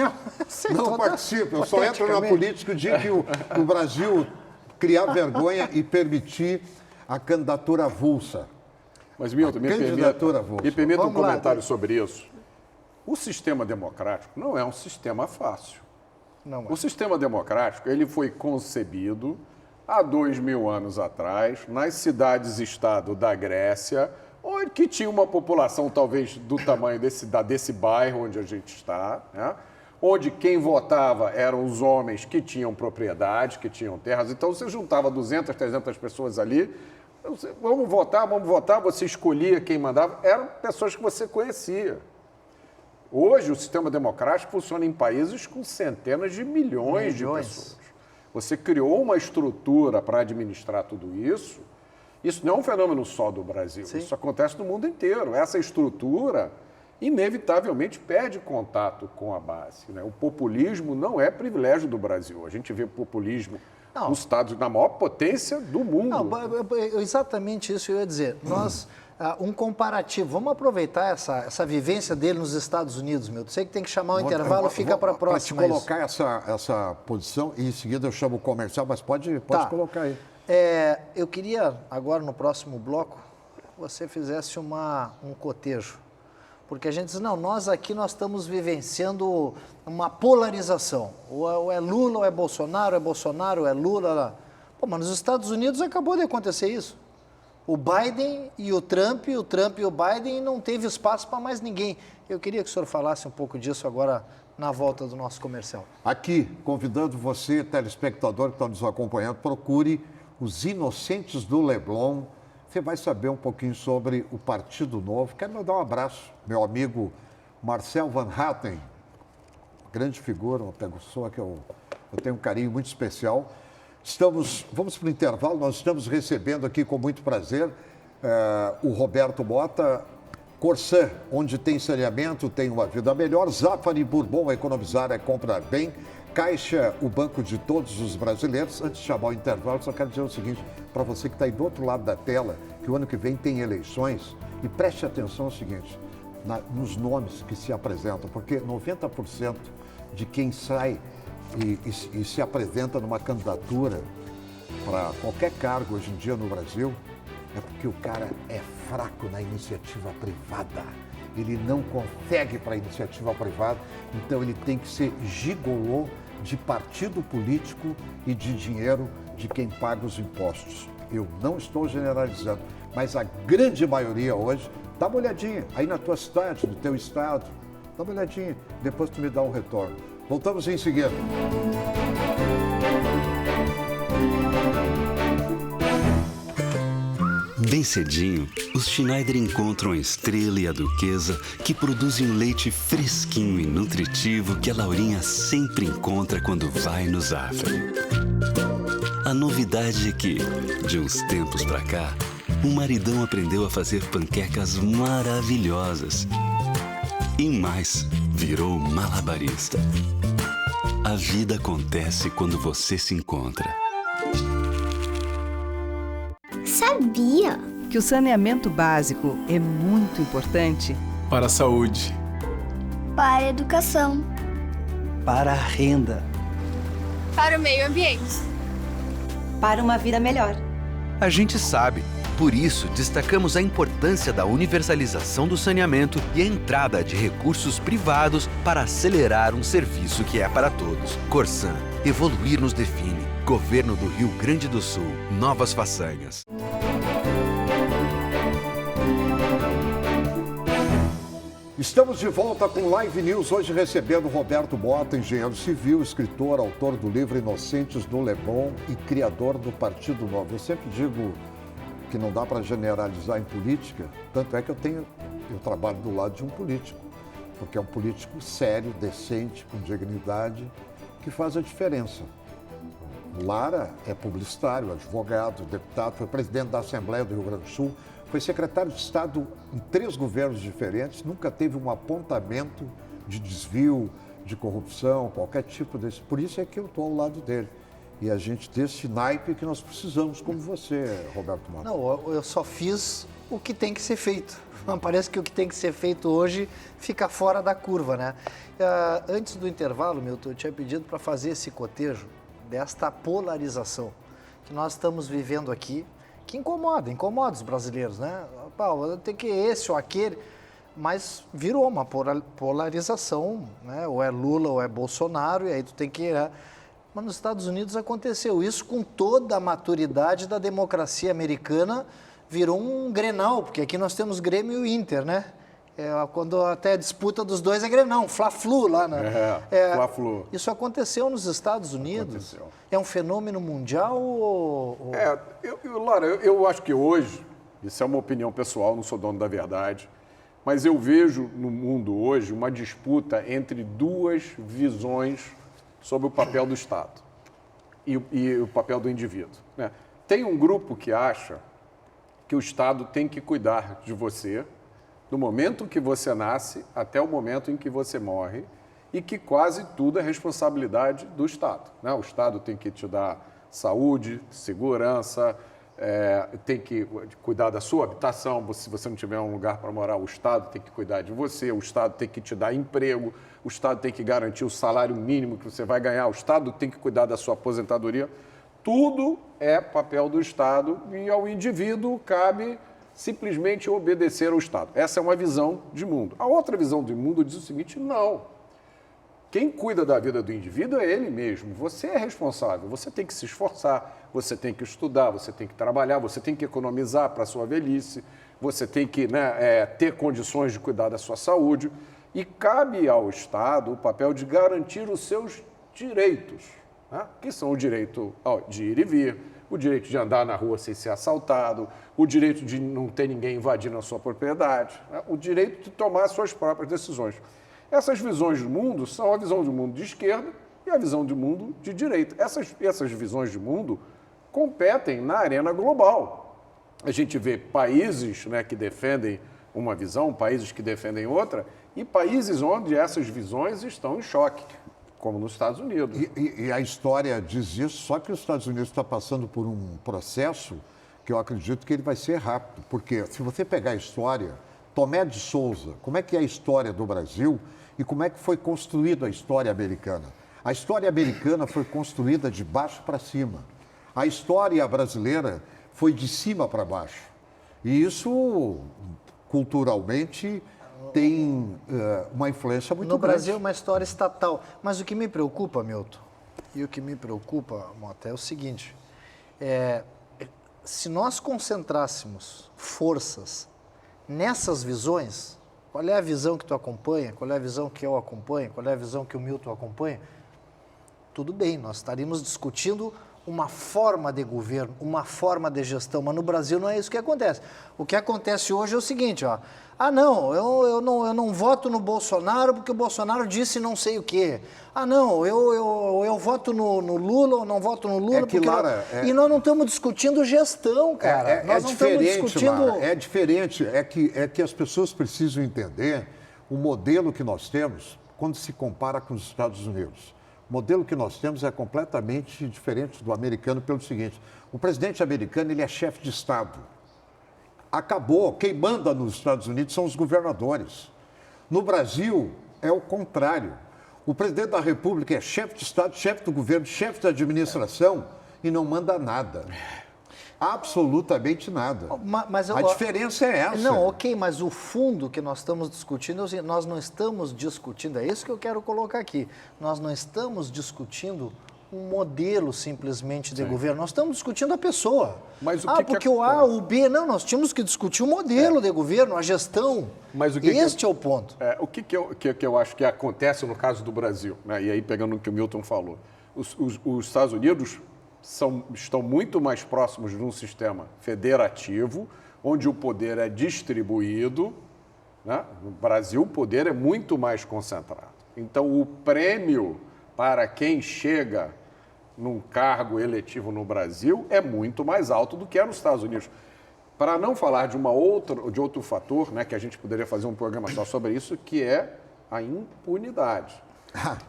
Não participo. Eu só entro na Pateticamente. política o dia que o Brasil criar vergonha e permitir a candidatura avulsa. Mas, Milton, me permita um comentário sobre isso. O sistema democrático não é um sistema fácil. Não é. O sistema democrático ele foi concebido há 2000 anos atrás, nas cidades-estado da Grécia, onde que tinha uma população talvez do tamanho desse bairro onde a gente está, né? Onde quem votava eram os homens que tinham propriedade, que tinham terras. Então, você juntava 200, 300 pessoas ali, vamos votar, você escolhia quem mandava, eram pessoas que você conhecia. Hoje, o sistema democrático funciona em países com centenas de milhões de pessoas. Você criou uma estrutura para administrar tudo isso. Isso não é um fenômeno só do Brasil, Sim. Isso acontece no mundo inteiro. Essa estrutura, inevitavelmente, perde contato com a base, né? O populismo não é privilégio do Brasil. A gente vê populismo nos Estados, na maior potência do mundo. Não, exatamente isso eu ia dizer. Nós, um comparativo, vamos aproveitar essa vivência dele nos Estados Unidos, Milton. Sei que tem que chamar o intervalo, fica para a próxima. Para te colocar essa posição, e em seguida eu chamo o comercial, mas pode colocar aí. Eu queria, agora no próximo bloco, que você fizesse um cotejo. Porque a gente diz, não, nós estamos vivenciando uma polarização. Ou é Lula, ou é Bolsonaro, ou é Lula. Pô, mas nos Estados Unidos acabou de acontecer isso. O Biden e o Trump e o Biden, não teve espaço para mais ninguém. Eu queria que o senhor falasse um pouco disso agora na volta do nosso comercial. Aqui, convidando você, telespectador que está nos acompanhando, procure Os Inocentes do Leblon. Você vai saber um pouquinho sobre o Partido Novo. Quero mandar um abraço, meu amigo Marcel Van Hatten, grande figura, uma pessoa que eu tenho um carinho muito especial. Vamos para o intervalo, nós estamos recebendo aqui com muito prazer o Roberto Mota, Corsã, onde tem saneamento, tem uma vida melhor. Zafari Bourbon, economizar é comprar bem. Caixa, o banco de todos os brasileiros. Antes de chamar o intervalo, só quero dizer o seguinte, para você que está aí do outro lado da tela, que o ano que vem tem eleições, e preste atenção no seguinte, nos nomes que se apresentam, porque 90% de quem sai e se apresenta numa candidatura para qualquer cargo hoje em dia no Brasil, é porque o cara é fraco na iniciativa privada. Ele não consegue para a iniciativa privada, então ele tem que ser gigolô de partido político e de dinheiro de quem paga os impostos. Eu não estou generalizando, mas a grande maioria hoje, dá uma olhadinha aí na tua cidade, no teu estado, dá uma olhadinha, depois tu me dá um retorno. Voltamos em seguida. Bem cedinho, os Schneider encontram a Estrela e a Duquesa, que produzem um leite fresquinho e nutritivo que a Laurinha sempre encontra quando vai no Zafari. A novidade é que, de uns tempos pra cá, o maridão aprendeu a fazer panquecas maravilhosas. E mais, virou malabarista. A vida acontece quando você se encontra. Sabia que o saneamento básico é muito importante? Para a saúde. Para a educação. Para a renda. Para o meio ambiente. Para uma vida melhor. A gente sabe. Por isso, destacamos a importância da universalização do saneamento e a entrada de recursos privados para acelerar um serviço que é para todos. Corsan, evoluir nos define. Governo do Rio Grande do Sul. Novas façanhas. Estamos de volta com Live News, hoje recebendo Roberto Mota, engenheiro civil, escritor, autor do livro Inocentes do Leblon e criador do Partido Novo. Eu sempre digo que não dá para generalizar em política, tanto é que eu trabalho do lado de um político, porque é um político sério, decente, com dignidade, que faz a diferença. Lara é publicitário, advogado, deputado, foi presidente da Assembleia do Rio Grande do Sul, foi secretário de Estado em 3 governos diferentes, nunca teve um apontamento de desvio, de corrupção, qualquer tipo desse. Por isso é que eu estou ao lado dele. E a gente desse naipe que nós precisamos, como você, Roberto Mota. Não, eu só fiz o que tem que ser feito. Parece que o que tem que ser feito hoje fica fora da curva, né? Antes do intervalo, Milton, eu tinha pedido para fazer esse cotejo desta polarização que nós estamos vivendo aqui, que incomoda os brasileiros, né? Tem que esse ou aquele, mas virou uma polarização, né? Ou é Lula ou é Bolsonaro, e aí tu tem que... Mas nos Estados Unidos aconteceu isso com toda a maturidade da democracia americana, virou um Grenal, porque aqui nós temos Grêmio e Inter, né? Quando até a disputa dos dois é Grenal, um Fla-Flu lá, né? Fla-Flu. Isso aconteceu nos Estados Unidos? Aconteceu. É um fenômeno mundial ou... Lara, eu acho que hoje, isso é uma opinião pessoal, não sou dono da verdade, mas eu vejo no mundo hoje uma disputa entre 2 visões sobre o papel do Estado e o papel do indivíduo, né? Tem um grupo que acha que o Estado tem que cuidar de você do momento que você nasce até o momento em que você morre e que quase tudo é responsabilidade do Estado, né? O Estado tem que te dar saúde, segurança, tem que cuidar da sua habitação. Se você não tiver um lugar para morar, o Estado tem que cuidar de você, o Estado tem que te dar emprego, o Estado tem que garantir o salário mínimo que você vai ganhar, o Estado tem que cuidar da sua aposentadoria. Tudo é papel do Estado e ao indivíduo cabe simplesmente obedecer ao Estado. Essa é uma visão de mundo. A outra visão de mundo diz o seguinte: não. Quem cuida da vida do indivíduo é ele mesmo. Você é responsável, você tem que se esforçar, você tem que estudar, você tem que trabalhar, você tem que economizar para a sua velhice, você tem que ter condições de cuidar da sua saúde. E cabe ao Estado o papel de garantir os seus direitos, né? Que são o direito de ir e vir, o direito de andar na rua sem ser assaltado, o direito de não ter ninguém invadindo a sua propriedade, né? O direito de tomar suas próprias decisões. Essas visões do mundo são a visão do mundo de esquerda e a visão do mundo de direita. Essas visões de mundo competem na arena global. A gente vê países, né, que defendem uma visão, países que defendem outra, e países onde essas visões estão em choque, como nos Estados Unidos. E a história diz isso, só que os Estados Unidos está passando por um processo que eu acredito que ele vai ser rápido, porque se você pegar a história, Tomé de Souza, como é que é a história do Brasil e como é que foi construída a história americana? A história americana foi construída de baixo para cima. A história brasileira foi de cima para baixo. E isso, culturalmente, tem uma influência muito grande. No Brasil é uma história estatal. Mas o que me preocupa, Milton, e o que me preocupa, Mota, é o seguinte. Se nós concentrássemos forças nessas visões, qual é a visão que tu acompanha, qual é a visão que eu acompanho, qual é a visão que o Milton acompanha, tudo bem, nós estaríamos discutindo uma forma de governo, uma forma de gestão, mas no Brasil não é isso que acontece. O que acontece hoje é o seguinte, ó, eu não voto no Bolsonaro porque o Bolsonaro disse não sei o quê. Eu voto no Lula ou não voto no Lula porque... E nós não estamos discutindo gestão, cara. Nós não estamos discutindo... Mara, é diferente, é que as pessoas precisam entender o modelo que nós temos quando se compara com os Estados Unidos. O modelo que nós temos é completamente diferente do americano pelo seguinte: o presidente americano, ele é chefe de Estado. Acabou, quem manda nos Estados Unidos são os governadores. No Brasil, é o contrário. O presidente da República é chefe de Estado, chefe do governo, chefe da administração e não manda nada. Absolutamente nada. Mas a diferença é essa. Não, ok, mas o fundo que nós estamos discutindo, nós não estamos discutindo, é isso que eu quero colocar aqui, nós não estamos discutindo um modelo simplesmente de governo, nós estamos discutindo a pessoa. Mas o porque o A, o B, não, nós tínhamos que discutir o modelo de governo, a gestão. Mas este é o ponto. O que eu acho que acontece no caso do Brasil, né? E aí pegando o que o Milton falou, os Estados Unidos estão muito mais próximos de um sistema federativo, onde o poder é distribuído, né? No Brasil, o poder é muito mais concentrado. Então, o prêmio para quem chega num cargo eletivo no Brasil é muito mais alto do que é nos Estados Unidos. Para não falar de outro fator, né, que a gente poderia fazer um programa só sobre isso, que é a impunidade.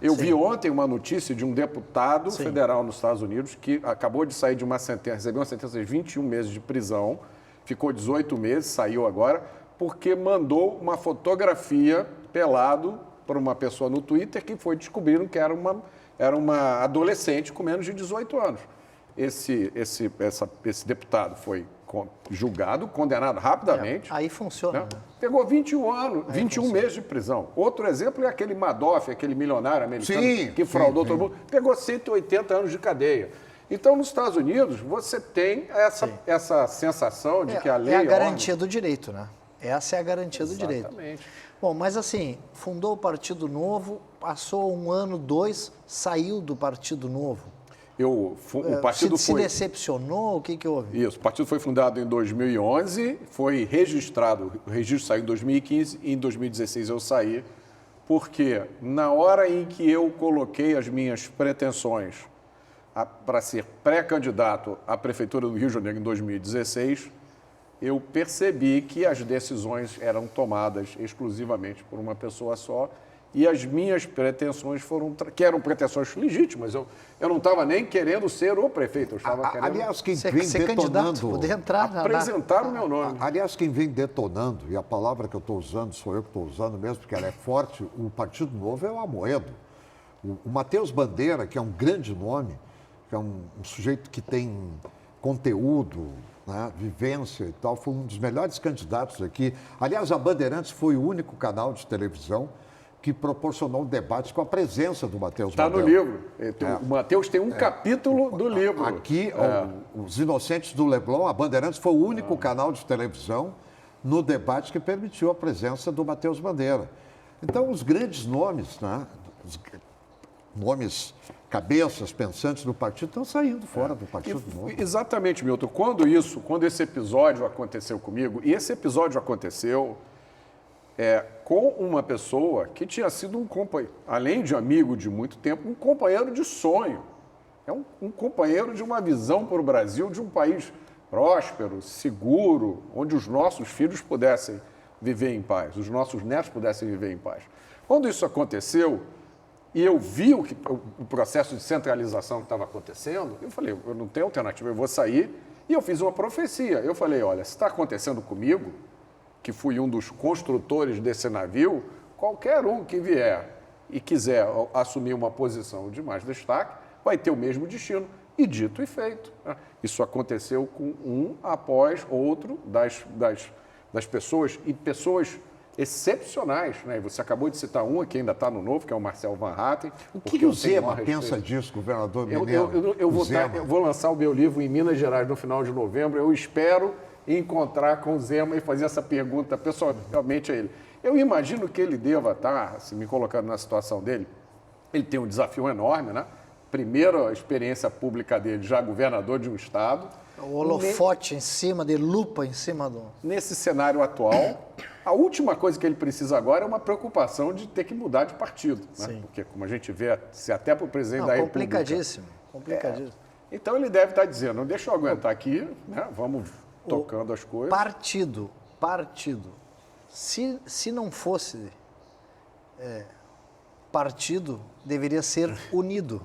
Eu vi ontem uma notícia de um deputado federal nos Estados Unidos que acabou de sair de uma sentença, recebeu uma sentença de 21 meses de prisão, ficou 18 meses, saiu agora, porque mandou uma fotografia pelado para uma pessoa no Twitter que foi descobrindo que era uma adolescente com menos de 18 anos. Esse deputado foi julgado, condenado rapidamente. Aí funciona. Né? Pegou 21 meses de prisão. Outro exemplo é aquele Madoff, aquele milionário americano que fraudou todo mundo. Pegou 180 anos de cadeia. Então, nos Estados Unidos, você tem essa sensação de que a lei... É a garantia do direito, né? Essa é a garantia do direito. Exatamente. Bom, mas assim, fundou o Partido Novo, passou 1 ano, 2, saiu do Partido Novo. O partido se decepcionou? O que houve? Isso, o partido foi fundado em 2011, foi registrado, o registro saiu em 2015 e em 2016 eu saí, porque na hora em que eu coloquei as minhas pretensões para ser pré-candidato à Prefeitura do Rio de Janeiro em 2016, eu percebi que as decisões eram tomadas exclusivamente por uma pessoa só e as minhas pretensões que eram pretensões legítimas. Eu não estava nem querendo ser o prefeito, eu estava querendo... Aliás, quem vem detonando... Poder entrar apresentar o meu nome. Aliás, quem vem detonando, e a palavra que eu estou usando, sou eu que estou usando mesmo, porque ela é forte, o Partido Novo é o Amoedo. O Matheus Bandeira, que é um grande nome, que é um sujeito que tem conteúdo, né, vivência e tal, foi um dos melhores candidatos aqui. Aliás, a Bandeirantes foi o único canal de televisão que proporcionou um debate com a presença do Matheus Bandeira. Está no livro. O Matheus tem um capítulo do livro. Aqui, Os Inocentes do Leblon, a Bandeirantes foi o único canal de televisão no debate que permitiu a presença do Matheus Bandeira. Então, os grandes nomes, né, os nomes cabeças pensantes do partido estão saindo fora do Partido Novo. Exatamente, Milton. Quando esse episódio aconteceu comigo, e esse episódio aconteceu com uma pessoa que tinha sido um companheiro, além de amigo de muito tempo, um companheiro de sonho. É um companheiro de uma visão para o Brasil de um país próspero, seguro, onde os nossos filhos pudessem viver em paz, os nossos netos pudessem viver em paz. Quando isso aconteceu, e eu vi o processo de centralização que estava acontecendo, eu falei, eu não tenho alternativa, eu vou sair. E eu fiz uma profecia. Eu falei, olha, se está acontecendo comigo, que fui um dos construtores desse navio, qualquer um que vier e quiser assumir uma posição de mais destaque, vai ter o mesmo destino. E dito e feito. Isso aconteceu com um após outro das pessoas, e pessoas excepcionais, né? Você acabou de citar um que ainda está no Novo, que é o Marcel Van Hatten. O que o Zema pensa disso, governador Mineiro? Eu vou lançar o meu livro em Minas Gerais no final de novembro. Eu espero encontrar com o Zema e fazer essa pergunta pessoalmente a ele. Eu imagino que ele deva estar, se me colocando na situação dele, ele tem um desafio enorme, né? Primeira experiência pública dele, já governador de um estado. O holofote em cima, de lupa em cima do... Nesse cenário atual, a última coisa que ele precisa agora é uma preocupação de ter que mudar de partido. Né? Porque, como a gente vê, se até para o presidente da República... Complicadíssimo. Então, ele deve estar dizendo, deixa eu aguentar aqui, né? Vamos tocando as coisas. Partido. Se não fosse partido, deveria ser unido.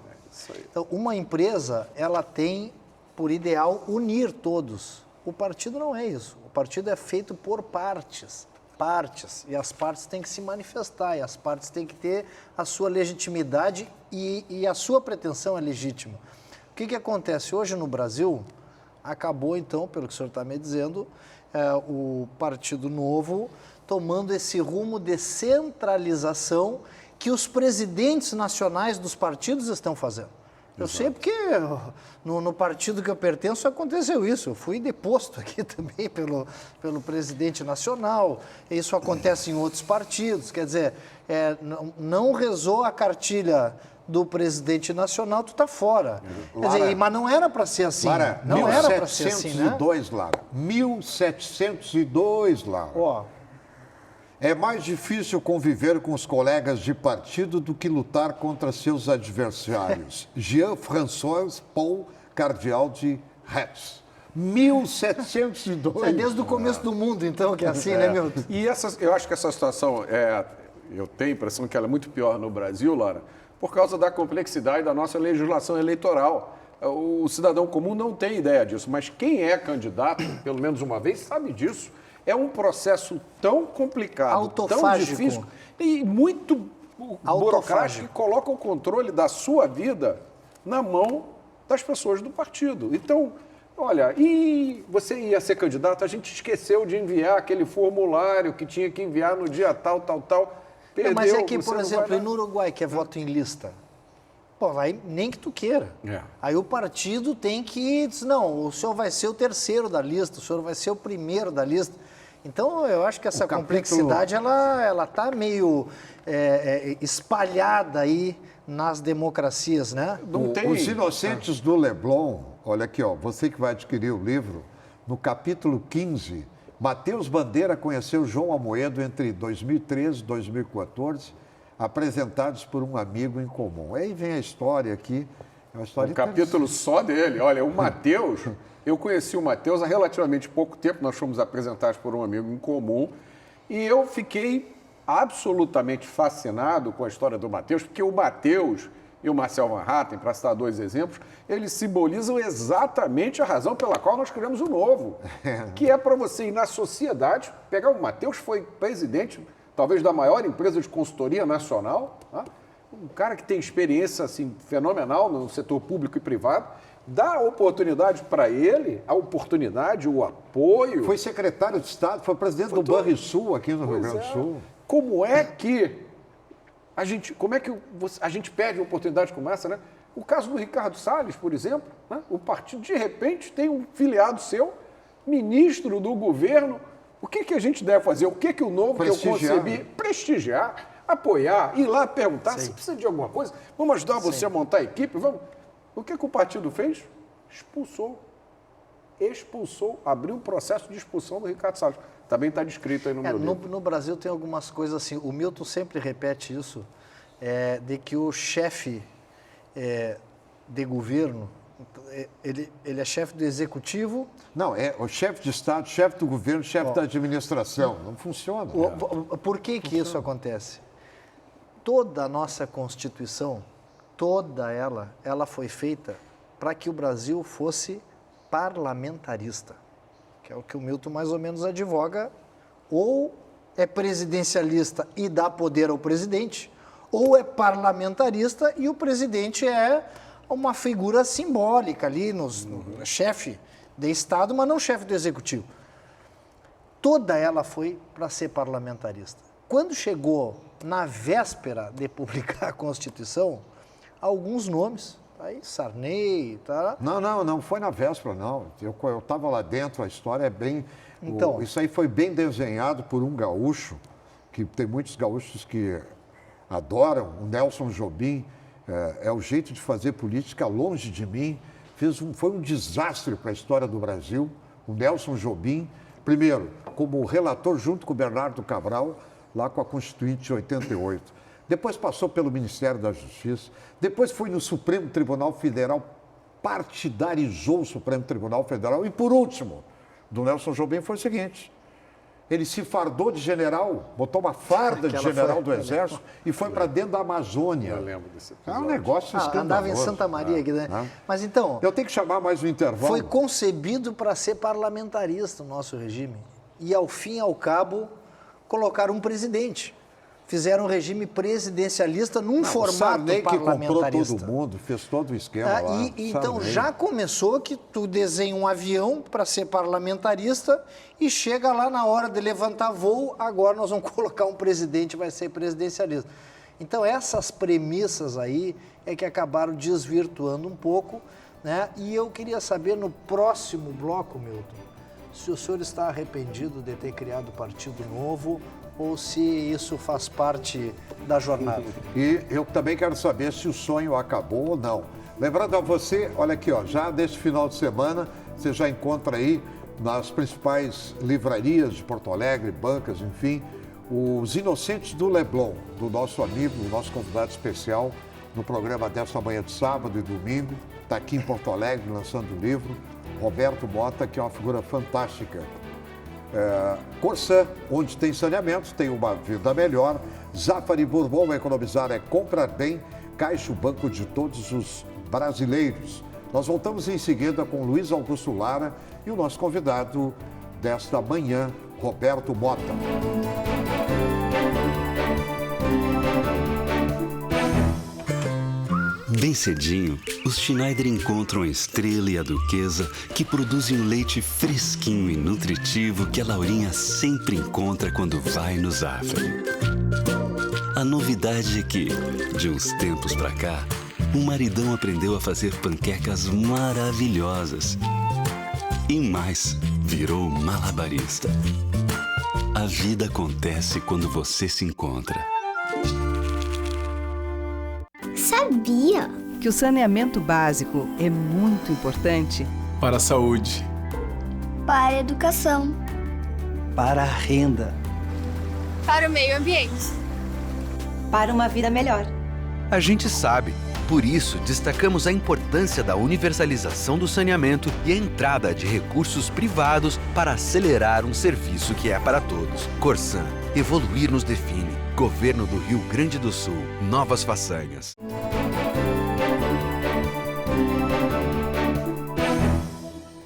Então, uma empresa, ela tem por ideal unir todos. O partido não é isso. O partido é feito por partes. partes, e as partes têm que se manifestar, e as partes têm que ter a sua legitimidade e a sua pretensão é legítima. O que acontece? Hoje no Brasil, acabou então, pelo que o senhor está me dizendo, o Partido Novo tomando esse rumo de centralização que os presidentes nacionais dos partidos estão fazendo. Eu sei porque no partido que eu pertenço aconteceu isso. Eu fui deposto aqui também pelo presidente nacional. Isso acontece em outros partidos. Quer dizer, não rezou a cartilha do presidente nacional, tu está fora. Lara, quer dizer, mas não era para ser assim. Lara, não era para ser assim, né? 1702, Lara. 1702, Lara. Ó, é mais difícil conviver com os colegas de partido do que lutar contra seus adversários. Jean-François Paul, cardeal de Retz. 1702. É desde o começo do mundo, então, que é assim, né, Milton? E eu acho que essa situação, eu tenho a impressão que ela é muito pior no Brasil, Lara, por causa da complexidade da nossa legislação eleitoral. O cidadão comum não tem ideia disso, mas quem é candidato, pelo menos uma vez, sabe disso. É um processo tão complicado, tão difícil e muito burocrático que coloca o controle da sua vida na mão das pessoas do partido. Então, olha, e você ia ser candidato, a gente esqueceu de enviar aquele formulário que tinha que enviar no dia tal. Perdeu, mas é que, por exemplo, no Uruguai, que é voto em lista, pô, vai nem que tu queira. Aí o partido tem que dizer, não, o senhor vai ser o terceiro da lista, o senhor vai ser o primeiro da lista. Então, eu acho que essa complexidade, ela está meio espalhada aí nas democracias, né? Os Inocentes do Leblon, olha aqui, ó, você que vai adquirir o livro, no capítulo 15, Matheus Bandeira conheceu João Amoedo entre 2013 e 2014, apresentados por um amigo em comum. Aí vem a história aqui. É uma história capítulo só dele. Olha, o Matheus, eu conheci o Matheus há relativamente pouco tempo, nós fomos apresentados por um amigo em comum, e eu fiquei absolutamente fascinado com a história do Matheus, porque o Matheus e o Marcel Van Hatten, para citar dois exemplos, eles simbolizam exatamente a razão pela qual nós criamos o Novo, que é para você ir na sociedade, pegar o Matheus, foi presidente, talvez, da maior empresa de consultoria nacional, tá? Um cara que tem experiência assim, fenomenal no setor público e privado, dá oportunidade para ele, o apoio. Foi secretário de Estado, foi presidente do Banrisul aqui no Rio Grande do Sul. Como é que a gente perde oportunidade como essa, né? O caso do Ricardo Salles, por exemplo, né? O partido, de repente, tem um filiado seu, ministro do governo. O que a gente deve fazer? O que o Novo que eu concebi? Prestigiar, apoiar, ir lá perguntar se precisa de alguma coisa. Vamos ajudar você a montar a equipe? Vamos. O que o partido fez? Expulsou, abriu um processo de expulsão do Ricardo Salles. Também está descrito aí no meu livro. No Brasil tem algumas coisas assim, o Milton sempre repete isso, de que o chefe de governo, ele é chefe do executivo... Não, é o chefe de Estado, chefe do governo, chefe da administração. Não funciona. Por que isso acontece? Toda a nossa Constituição, toda ela foi feita para que o Brasil fosse parlamentarista, que é o que o Milton mais ou menos advoga, ou é presidencialista e dá poder ao presidente, ou é parlamentarista e o presidente é uma figura simbólica ali, chefe de Estado, mas não chefe do Executivo. Toda ela foi para ser parlamentarista. Quando chegou na véspera de publicar a Constituição, alguns nomes, aí Sarney, tá? Não foi na véspera, não. Eu estava lá dentro, a história é bem... Então, isso aí foi bem desenhado por um gaúcho, que tem muitos gaúchos que adoram, o Nelson Jobim, é o jeito de fazer política longe de mim, foi um desastre para a história do Brasil, o Nelson Jobim, primeiro, como relator junto com o Bernardo Cabral, lá com a Constituinte de 88. Depois passou pelo Ministério da Justiça, depois foi no Supremo Tribunal Federal, partidarizou o Supremo Tribunal Federal, e por último, do Nelson Jobim foi o seguinte, ele se fardou de general, botou uma farda de general do Exército e foi para dentro da Amazônia. Eu lembro desse episódio. É um negócio escandaloso. Andava em Santa Maria aqui, né? Mas então... Eu tenho que chamar mais um intervalo. Foi concebido para ser parlamentarista o nosso regime. E, ao fim e ao cabo, colocaram um presidente. Fizeram um regime presidencialista num formato Sarney que parlamentarista. comprou todo mundo, fez todo o esquema lá. Então Sarney. já começou que tu desenha um avião para ser parlamentarista e chega lá na hora de levantar voo, agora nós vamos colocar um presidente, vai ser presidencialista. Então essas premissas aí é que acabaram desvirtuando um pouco, né? E eu queria saber no próximo bloco, Milton, se o senhor está arrependido de ter criado o Partido Novo ou se isso faz parte da jornada. E eu também quero saber se o sonho acabou ou não. Lembrando a você, olha aqui, ó, já neste final de semana, você já encontra aí nas principais livrarias de Porto Alegre, bancas, enfim, Os Inocentes do Leblon, do nosso amigo, o nosso convidado especial, no programa desta manhã de sábado e domingo, está aqui em Porto Alegre lançando o livro, Roberto Mota, que é uma figura fantástica. Corsã, onde tem saneamento, tem uma vida melhor. Zafari Bourbon, economizar é comprar bem. Caixa, o banco de todos os brasileiros. Nós voltamos em seguida com Luiz Augusto Lara e o nosso convidado desta manhã, Roberto Mota. Bem cedinho, os Schneider encontram a Estrela e a Duquesa, que produzem um leite fresquinho e nutritivo que a Laurinha sempre encontra quando vai no Zafari. A novidade é que, de uns tempos pra cá, o maridão aprendeu a fazer panquecas maravilhosas. E mais, virou malabarista. A vida acontece quando você se encontra. Sabia que o saneamento básico é muito importante Para a saúde. para a educação, Para a renda. Para o meio ambiente. Para uma vida melhor. A gente sabe. Por isso, destacamos a importância da universalização do saneamento e a entrada de recursos privados para acelerar um serviço que é para todos. Corsã, evoluir nos define. Governo do Rio Grande do Sul. Novas façanhas.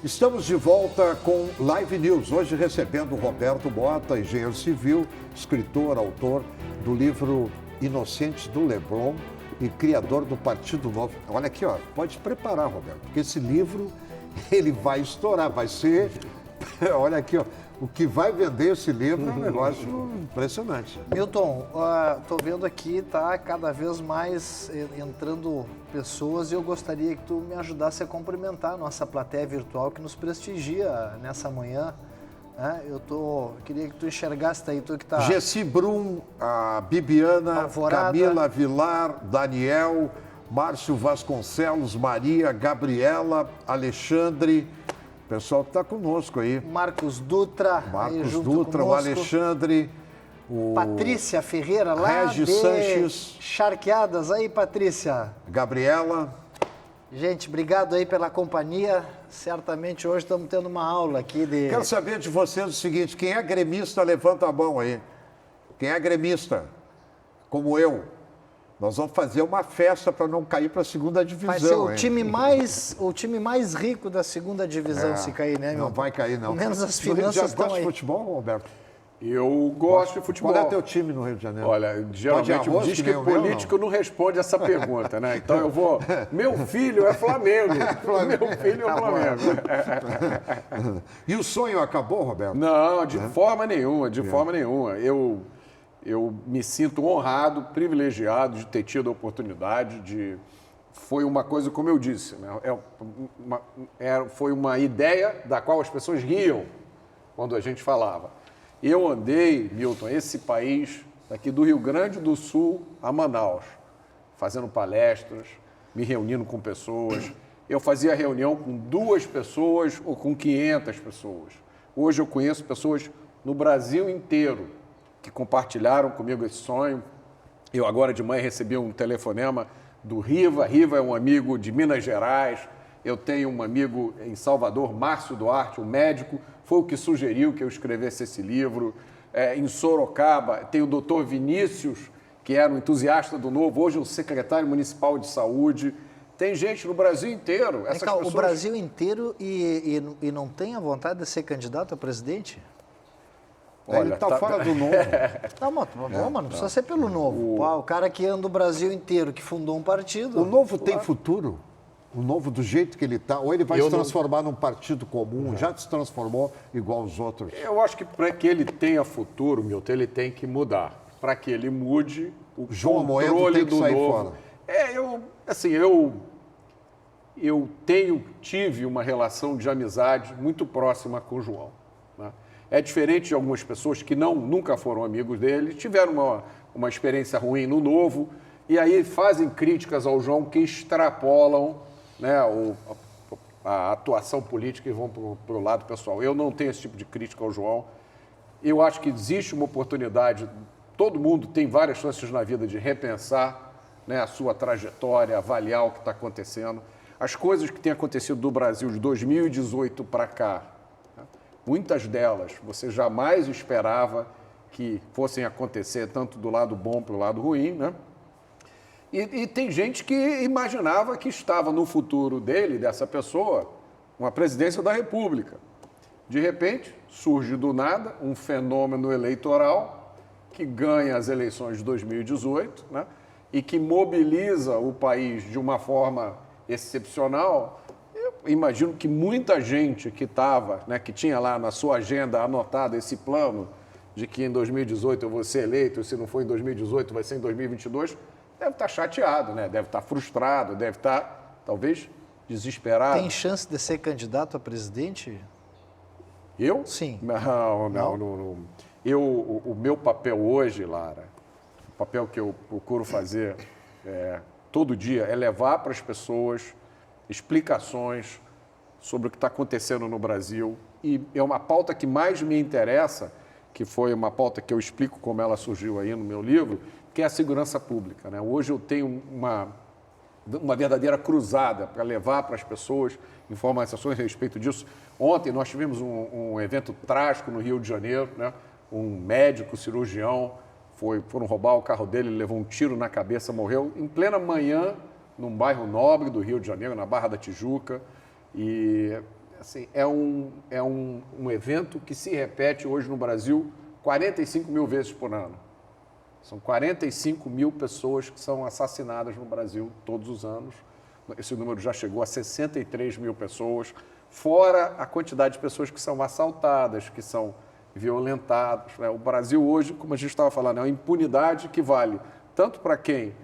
Estamos de volta com Live News. Hoje recebendo o Roberto Mota, engenheiro civil, escritor, autor do livro Inocentes do Leblon e criador do Partido Novo. Olha aqui, ó, pode preparar, Roberto, porque esse livro, ele vai estourar, vai ser... Olha aqui, ó, o que vai vender esse livro é um negócio impressionante. Milton, estou vendo aqui, tá cada vez mais entrando pessoas e eu gostaria que tu me ajudasse a cumprimentar a nossa plateia virtual que nos prestigia nessa manhã. Né? Queria que tu enxergasse aí, tu que tá... Gessi Brum, a Bibiana, Alvorada. Camila Vilar, Daniel, Márcio Vasconcelos, Maria, Gabriela, Alexandre, o pessoal que está conosco aí. Marcos Dutra, aí Marcos junto Dutra, o conosco. Alexandre, o Patrícia Ferreira, lá Regis de Sanches. Charqueadas. Aí, Patrícia. Gabriela. Gente, obrigado aí pela companhia. Certamente hoje estamos tendo uma aula aqui de... Quero saber de vocês o seguinte, quem é gremista, levanta a mão aí. Quem é gremista, como eu, nós vamos fazer uma festa para não cair para a segunda divisão. Vai ser o hein? time mais rico da segunda divisão se cair, né, meu? Não vai cair, não. Menos as No Rio de finanças Janeiro, estão gosta aí. de futebol, Roberto? Eu gosto de futebol. Qual é teu time no Rio de Janeiro? Olha, geralmente arroz, diz que que nem o meu, político não responde essa pergunta, né? Então eu vou... Meu filho é Flamengo. Meu filho é Flamengo. E o sonho acabou, Roberto? Não, de forma nenhuma, de forma nenhuma. Eu me sinto honrado, privilegiado de ter tido a oportunidade de... Foi uma coisa, como eu disse, né? Foi uma ideia da qual as pessoas riam quando a gente falava. Eu andei, Milton, esse país, daqui do Rio Grande do Sul a Manaus, fazendo palestras, me reunindo com pessoas. Eu fazia reunião com 2 pessoas ou com 500 pessoas. Hoje eu conheço pessoas no Brasil inteiro que compartilharam comigo esse sonho. Eu agora de manhã recebi um telefonema do Riva. Riva é um amigo de Minas Gerais. Eu tenho um amigo em Salvador, Márcio Duarte, um médico, foi o que sugeriu que eu escrevesse esse livro. Em Sorocaba, tem o doutor Vinícius, que era um entusiasta do Novo, hoje é o secretário municipal de saúde. Tem gente no Brasil inteiro. O Brasil inteiro e não tem a vontade de ser candidato a presidente? Ele está fora do novo. Não precisa ser pelo novo. O cara que anda o Brasil inteiro, que fundou um partido. O novo tem futuro? O novo do jeito que ele está? Ou ele vai se transformar num partido comum? Já se transformou igual os outros? Eu acho que para que ele tenha futuro, Milton, ele tem que mudar. Para que ele mude, o João controle Amoedo tem que do sair novo. Fora. Eu tive uma relação de amizade muito próxima com o João. Né? É diferente de algumas pessoas que nunca foram amigos dele, tiveram uma experiência ruim no novo, e aí fazem críticas ao João que extrapolam, né, a atuação política e vão para o lado pessoal. Eu não tenho esse tipo de crítica ao João. Eu acho que existe uma oportunidade, todo mundo tem várias chances na vida de repensar, né, a sua trajetória, avaliar o que está acontecendo. As coisas que têm acontecido no Brasil de 2018 para cá, né, muitas delas você jamais esperava que fossem acontecer, tanto do lado bom para o lado ruim, né? E tem gente que imaginava que estava no futuro dessa pessoa, uma presidência da República. De repente, surge do nada um fenômeno eleitoral que ganha as eleições de 2018, né? E que mobiliza o país de uma forma excepcional. Eu imagino que muita gente que estava, né, que tinha lá na sua agenda anotado esse plano de que em 2018 eu vou ser eleito, e se não for em 2018 vai ser em 2022, deve estar chateado, né? Deve estar frustrado, deve estar, talvez, desesperado. Tem chance de ser candidato a presidente? Eu? Sim. Não. O meu papel hoje, Lara, o papel que eu procuro fazer todo dia é levar para as pessoas explicações sobre o que está acontecendo no Brasil. E é uma pauta que mais me interessa, que foi uma pauta que eu explico como ela surgiu aí no meu livro, que é a segurança pública, né? Hoje eu tenho uma verdadeira cruzada para levar para as pessoas informações a respeito disso. Ontem nós tivemos um evento trágico no Rio de Janeiro, né? Um médico cirurgião foram roubar o carro dele, ele levou um tiro na cabeça, morreu em plena manhã, num bairro nobre do Rio de Janeiro, na Barra da Tijuca. E assim, é um evento que se repete hoje no Brasil 45 mil vezes por ano. São 45 mil pessoas que são assassinadas no Brasil todos os anos. Esse número já chegou a 63 mil pessoas, fora a quantidade de pessoas que são assaltadas, que são violentadas, né? O Brasil hoje, como a gente estava falando, é uma impunidade que vale tanto para quem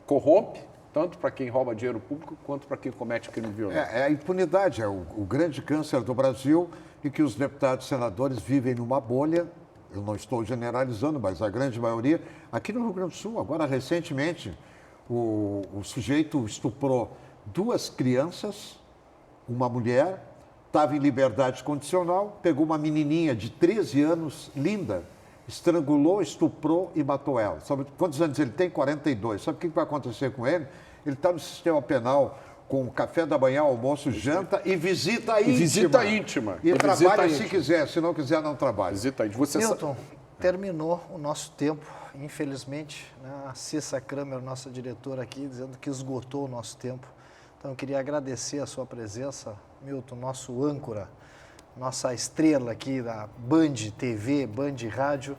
corrompe, tanto para quem rouba dinheiro público, quanto para quem comete crime violento. A impunidade é o grande câncer do Brasil e que os deputados e senadores vivem numa bolha. Eu não estou generalizando, mas a grande maioria. Aqui no Rio Grande do Sul, agora recentemente, o sujeito estuprou 2 crianças, uma mulher, estava em liberdade condicional, pegou uma menininha de 13 anos, linda, estrangulou, estuprou e matou ela. Sabe quantos anos ele tem? 42. Sabe o que vai acontecer com ele? Ele está no sistema penal com café da manhã, almoço, janta e visita íntima. Visita íntima. E trabalha se quiser, se não quiser, não trabalha. Visita íntima. Milton, terminou o nosso tempo. Infelizmente, né, a Cissa Kramer, nossa diretora aqui, dizendo que esgotou o nosso tempo. Então, eu queria agradecer a sua presença, Milton, nosso âncora, nossa estrela aqui da Band TV, Band Rádio,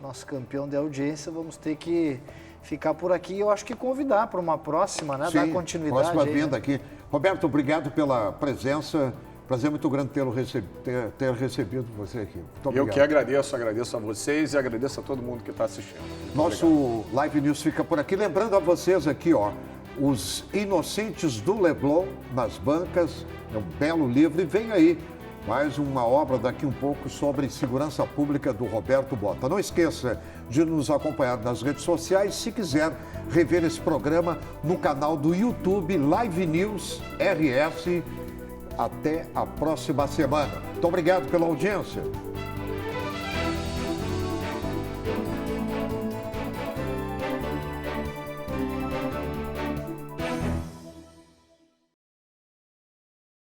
nosso campeão de audiência. Vamos ter que ficar por aqui. Eu acho que convidar para uma próxima, né? Sim, dar continuidade. Próxima aí, vinda né? aqui. Roberto, obrigado pela presença. Prazer muito grande ter recebido você aqui. Muito obrigado. Eu que agradeço a vocês e agradeço a todo mundo que está assistindo. Muito Nosso obrigado. Live News fica por aqui. Lembrando a vocês aqui, ó, Os Inocentes do Leblon nas bancas. É um belo livro. E vem aí mais uma obra daqui um pouco sobre segurança pública do Roberto Bota. Não esqueça de nos acompanhar nas redes sociais. Se quiser rever esse programa no canal do YouTube Live News RS. Até a próxima semana. Muito obrigado pela audiência.